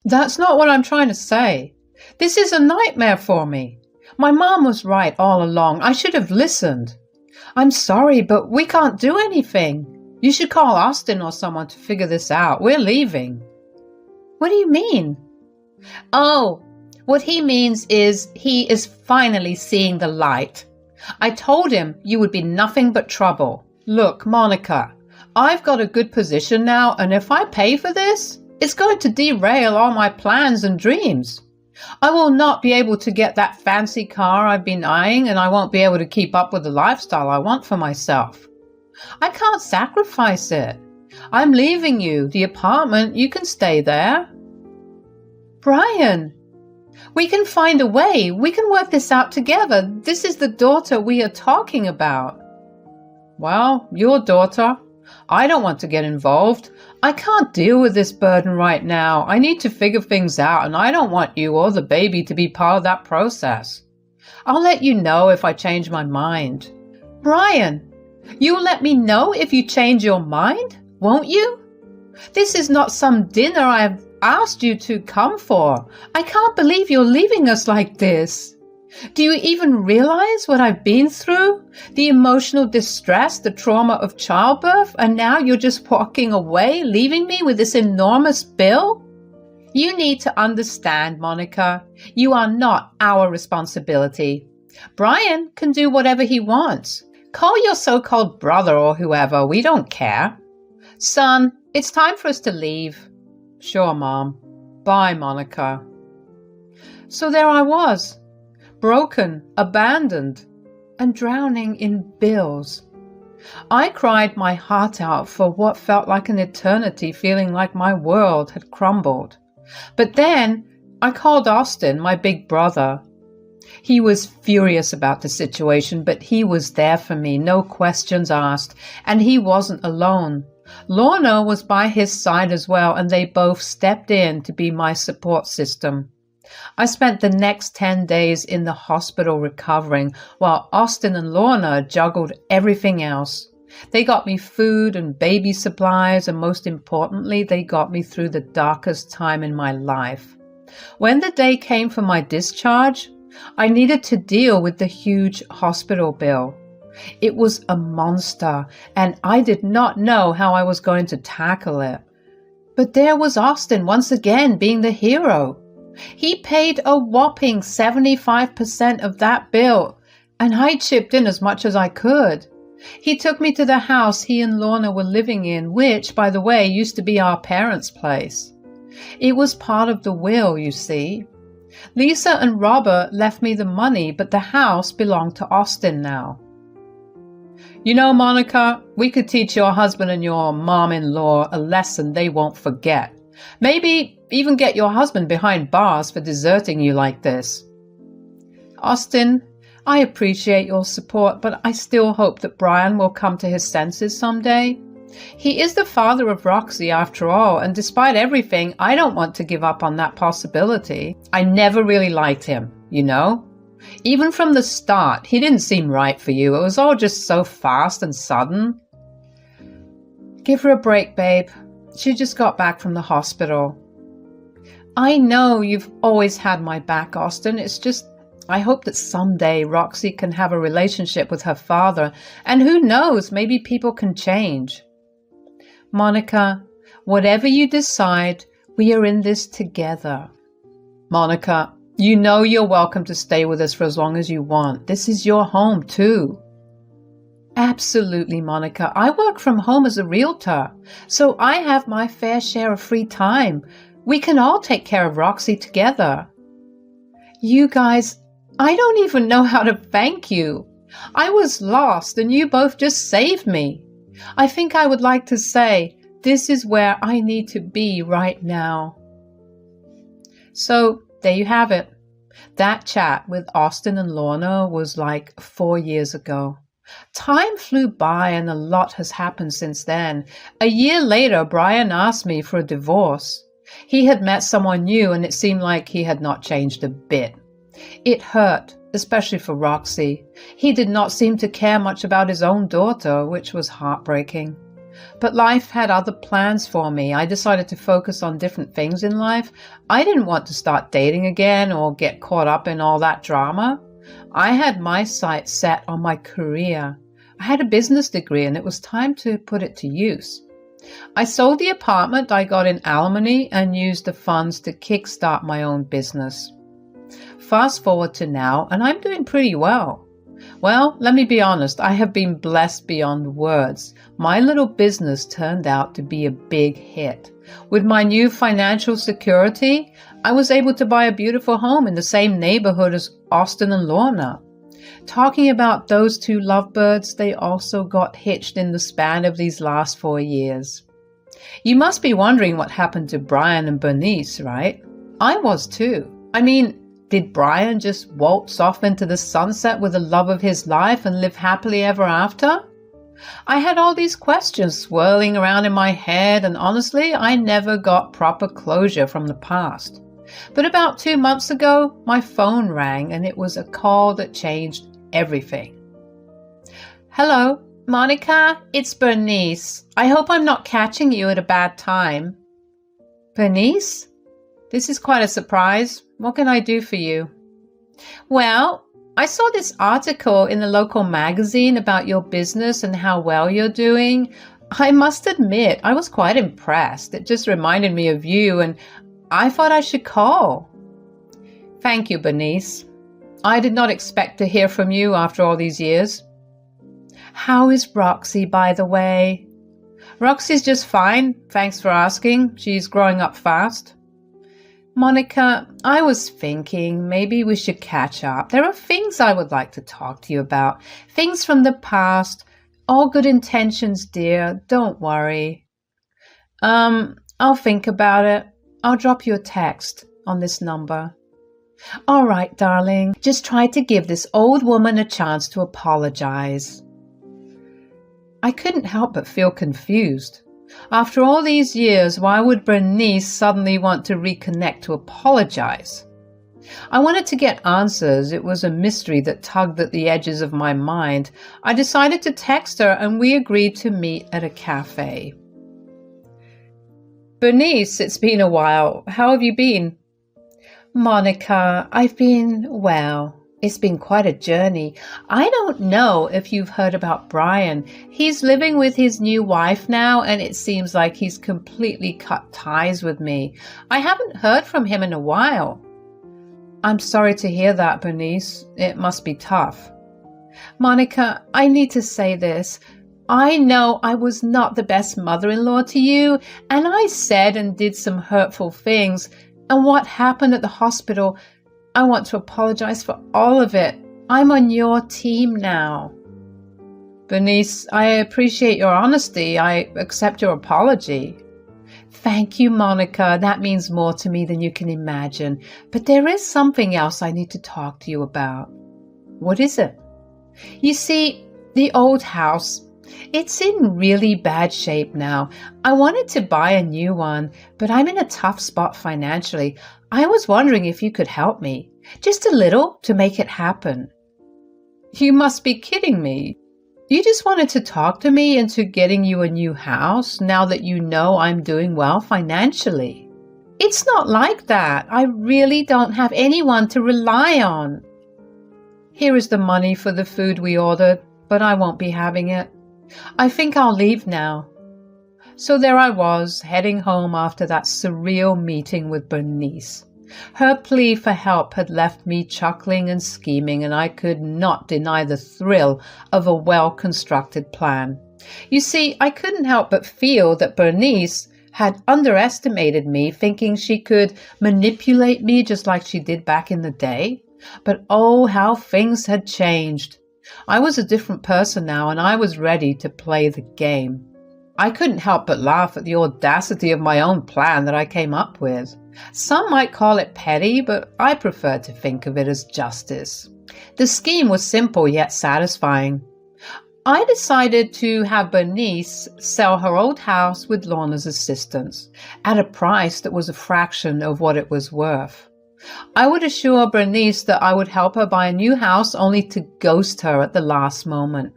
That's not what I'm trying to say. This is a nightmare for me. My mom was right all along. I should have listened. I'm sorry, but we can't do anything. You should call Austin or someone to figure this out. We're leaving. What do you mean? Oh, what he means is he is finally seeing the light. I told him you would be nothing but trouble. Look, Monica, I've got a good position now, and if I pay for this, it's going to derail all my plans and dreams. I will not be able to get that fancy car I've been eyeing, and I won't be able to keep up with the lifestyle I want for myself. I can't sacrifice it. I'm leaving you the apartment. You can stay there. Brian, we can find a way. We can work this out together. This is the daughter we are talking about. Well, your daughter. I don't want to get involved. I can't deal with this burden right now. I need to figure things out, and I don't want you or the baby to be part of that process. I'll let you know if I change my mind." "Brian, you'll let me know if you change your mind, won't you? This is not some dinner I've asked you to come for. I can't believe you're leaving us like this. Do you even realize what I've been through? The emotional distress, the trauma of childbirth, and now you're just walking away, leaving me with this enormous bill? You need to understand, Monica, you are not our responsibility. Brian can do whatever he wants. Call your so-called brother or whoever, we don't care. Son, it's time for us to leave." "Sure, Mom. Bye, Monica." So there I was, broken, abandoned, and drowning in bills. I cried my heart out for what felt like an eternity, feeling like my world had crumbled. But then I called Austin, my big brother. He was furious about the situation, but he was there for me, no questions asked, and he wasn't alone. Lorna was by his side as well, and they both stepped in to be my support system. I spent the next 10 days in the hospital recovering, while Austin and Lorna juggled everything else. They got me food and baby supplies, and most importantly, they got me through the darkest time in my life. When the day came for my discharge, I needed to deal with the huge hospital bill. It was a monster, and I did not know how I was going to tackle it. But there was Austin once again being the hero. He paid a whopping 75% of that bill, and I chipped in as much as I could. He took me to the house he and Lorna were living in, which, by the way, used to be our parents' place. It was part of the will, you see. Lisa and Robert left me the money, but the house belonged to Austin now. "You know, Monica, we could teach your husband and your mom-in-law a lesson they won't forget. Maybe even get your husband behind bars for deserting you like this." "Austin, I appreciate your support, but I still hope that Brian will come to his senses someday. He is the father of Roxy after all, and despite everything, I don't want to give up on that possibility. I never really liked him, you know? Even from the start, he didn't seem right for you. It was all just so fast and sudden." "Give her a break, babe. She just got back from the hospital." "I know you've always had my back, Austin. It's just I hope that someday Roxy can have a relationship with her father, and who knows, maybe people can change." "Monica, whatever you decide, we are in this together." "Monica, you know you're welcome to stay with us for as long as you want. This is your home, too." "Absolutely, Monica. I work from home as a realtor, so I have my fair share of free time. We can all take care of Roxy together." "You guys, I don't even know how to thank you. I was lost, and you both just saved me. I think I would like to say, this is where I need to be right now." So, there you have it. That chat with Austin and Lorna was like 4 years ago. Time flew by and a lot has happened since then. A year later, Brian asked me for a divorce. He had met someone new and it seemed like he had not changed a bit. It hurt, especially for Roxy. He did not seem to care much about his own daughter, which was heartbreaking. But life had other plans for me. I decided to focus on different things in life. I didn't want to start dating again or get caught up in all that drama. I had my sights set on my career. I had a business degree and it was time to put it to use. I sold the apartment I got in alimony and used the funds to kickstart my own business. Fast forward to now, and I'm doing pretty well. Well, let me be honest, I have been blessed beyond words. My little business turned out to be a big hit. With my new financial security, I was able to buy a beautiful home in the same neighborhood as Austin and Lorna. Talking about those two lovebirds, they also got hitched in the span of these last 4 years. You must be wondering what happened to Brian and Bernice, right? I was too. I mean, did Brian just waltz off into the sunset with the love of his life and live happily ever after? I had all these questions swirling around in my head, and honestly, I never got proper closure from the past. But about 2 months ago, my phone rang, and it was a call that changed everything. Hello, Monica, it's Bernice. I hope I'm not catching you at a bad time. Bernice? This is quite a surprise. What can I do for you? Well, I saw this article in the local magazine about your business and how well you're doing. I must admit, I was quite impressed. It just reminded me of you, and I thought I should call. Thank you, Bernice. I did not expect to hear from you after all these years. How is Roxy, by the way? Roxy's just fine. Thanks for asking. She's growing up fast. Monica, I was thinking maybe we should catch up. There are things I would like to talk to you about. Things from the past. All good intentions, dear. Don't worry. I'll think about it. I'll drop you a text on this number. All right, darling. Just try to give this old woman a chance to apologize. I couldn't help but feel confused. After all these years, why would Bernice suddenly want to reconnect to apologize? I wanted to get answers. It was a mystery that tugged at the edges of my mind. I decided to text her, and we agreed to meet at a cafe. Bernice, it's been a while. How have you been? Monica, I've been well. It's been quite a journey. I don't know if you've heard about Brian. He's living with his new wife now, and it seems like he's completely cut ties with me. I haven't heard from him in a while. I'm sorry to hear that, Bernice. It must be tough. Monica, I need to say this. I know I was not the best mother-in-law to you, and I said and did some hurtful things. And what happened at the hospital, I want to apologize for all of it. I'm on your team now. Bernice, I appreciate your honesty. I accept your apology. Thank you, Monica. That means more to me than you can imagine. But there is something else I need to talk to you about. What is it? You see, the old house, it's in really bad shape now. I wanted to buy a new one, but I'm in a tough spot financially. I was wondering if you could help me, just a little, to make it happen. You must be kidding me. You just wanted to talk to me into getting you a new house now that you know I'm doing well financially. It's not like that. I really don't have anyone to rely on. Here is the money for the food we ordered, but I won't be having it. I think I'll leave now. So there I was, heading home after that surreal meeting with Bernice. Her plea for help had left me chuckling and scheming, and I could not deny the thrill of a well-constructed plan. You see, I couldn't help but feel that Bernice had underestimated me, thinking she could manipulate me just like she did back in the day. But oh, how things had changed. I was a different person now, and I was ready to play the game. I couldn't help but laugh at the audacity of my own plan that I came up with. Some might call it petty, but I prefer to think of it as justice. The scheme was simple yet satisfying. I decided to have Bernice sell her old house with Lorna's assistance at a price that was a fraction of what it was worth. I would assure Bernice that I would help her buy a new house only to ghost her at the last moment.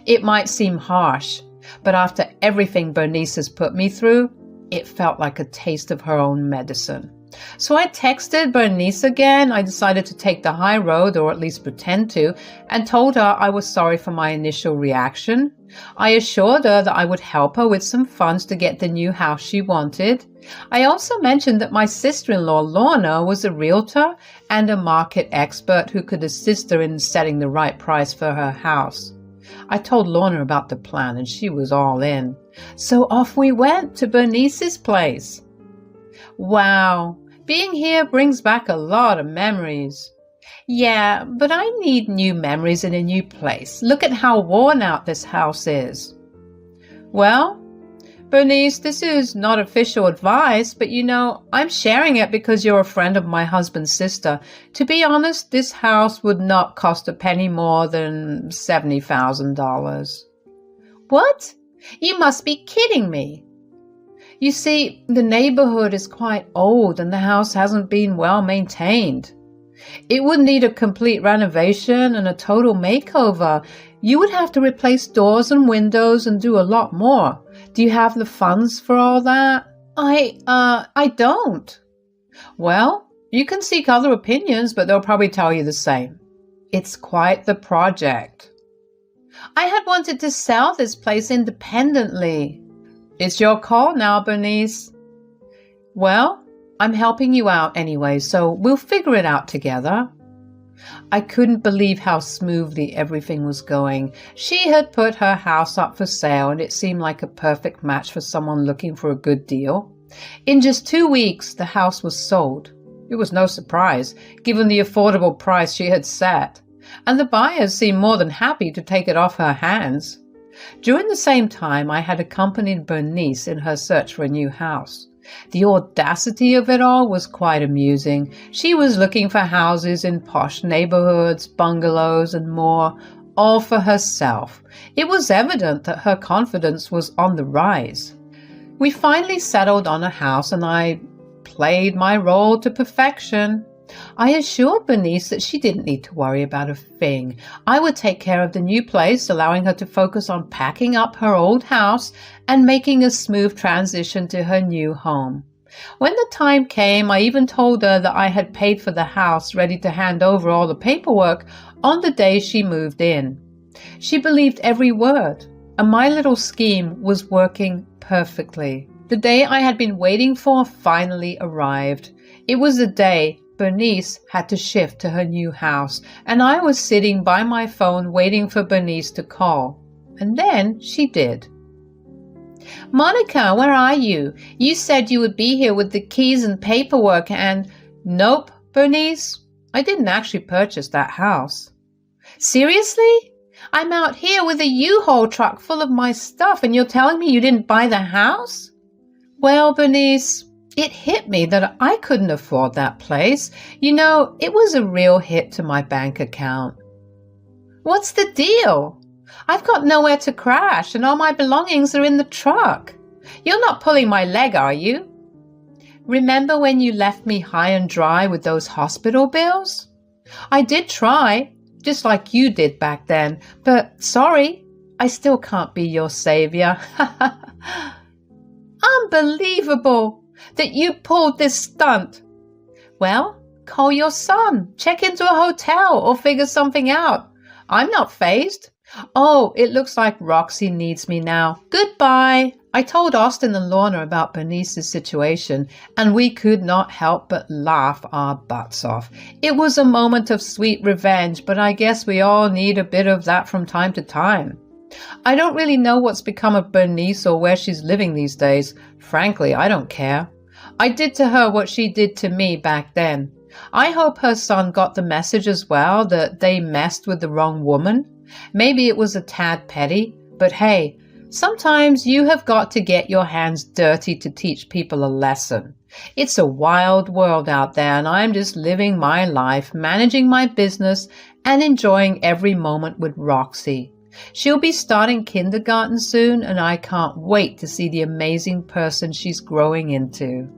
It might seem harsh, but after everything Bernice has put me through, it felt like a taste of her own medicine. So I texted Bernice again. I decided to take the high road, or at least pretend to, and told her I was sorry for my initial reaction. I assured her that I would help her with some funds to get the new house she wanted. I also mentioned that my sister-in-law Lorna was a realtor and a market expert who could assist her in setting the right price for her house. I told Lorna about the plan, and she was all in. So off we went to Bernice's place. Wow, being here brings back a lot of memories. Yeah, but I need new memories in a new place. Look at how worn out this house is. Well, Bernice, this is not official advice, but I'm sharing it because you're a friend of my husband's sister. To be honest, this house would not cost a penny more than $70,000. What? You must be kidding me. You see, the neighborhood is quite old and the house hasn't been well maintained. It would need a complete renovation and a total makeover. You would have to replace doors and windows and do a lot more. Do you have the funds for all that? I don't. Well, you can seek other opinions, but they'll probably tell you the same. It's quite the project. I had wanted to sell this place independently. It's your call now, Bernice. Well, I'm helping you out anyway, so we'll figure it out together. I couldn't believe how smoothly everything was going. She had put her house up for sale, and it seemed like a perfect match for someone looking for a good deal. In just 2 weeks, the house was sold. It was no surprise, given the affordable price she had set, and the buyers seemed more than happy to take it off her hands. During the same time, I had accompanied Bernice in her search for a new house. The audacity of it all was quite amusing. She was looking for houses in posh neighborhoods, bungalows, and more, all for herself. It was evident that her confidence was on the rise. We finally settled on a house, and I played my role to perfection. I assured Bernice that she didn't need to worry about a thing. I would take care of the new place, allowing her to focus on packing up her old house and making a smooth transition to her new home. When the time came, I even told her that I had paid for the house, ready to hand over all the paperwork on the day she moved in. She believed every word, and my little scheme was working perfectly. The day I had been waiting for finally arrived. It was the day Bernice had to shift to her new house, and I was sitting by my phone waiting for Bernice to call. And then she did. Monica, where are you? You said you would be here with the keys and paperwork and... Nope, Bernice. I didn't actually purchase that house. Seriously? I'm out here with a U-Haul truck full of my stuff and you're telling me you didn't buy the house? Well, Bernice, it hit me that I couldn't afford that place. You know, it was a real hit to my bank account. What's the deal? I've got nowhere to crash and all my belongings are in the truck. You're not pulling my leg, are you? Remember when you left me high and dry with those hospital bills? I did try, just like you did back then, but sorry, I still can't be your savior. Unbelievable that you pulled this stunt. Well, call your son, check into a hotel, or figure something out. I'm not fazed. Oh, it looks like Roxy needs me now. Goodbye. I told Austin and Lorna about Bernice's situation, and we could not help but laugh our butts off. It was a moment of sweet revenge, but I guess we all need a bit of that from time to time. I don't really know what's become of Bernice or where she's living these days. Frankly, I don't care. I did to her what she did to me back then. I hope her son got the message as well, that they messed with the wrong woman. Maybe it was a tad petty, but hey, sometimes you have got to get your hands dirty to teach people a lesson. It's a wild world out there, and I'm just living my life, managing my business, and enjoying every moment with Roxy. She'll be starting kindergarten soon, and I can't wait to see the amazing person she's growing into.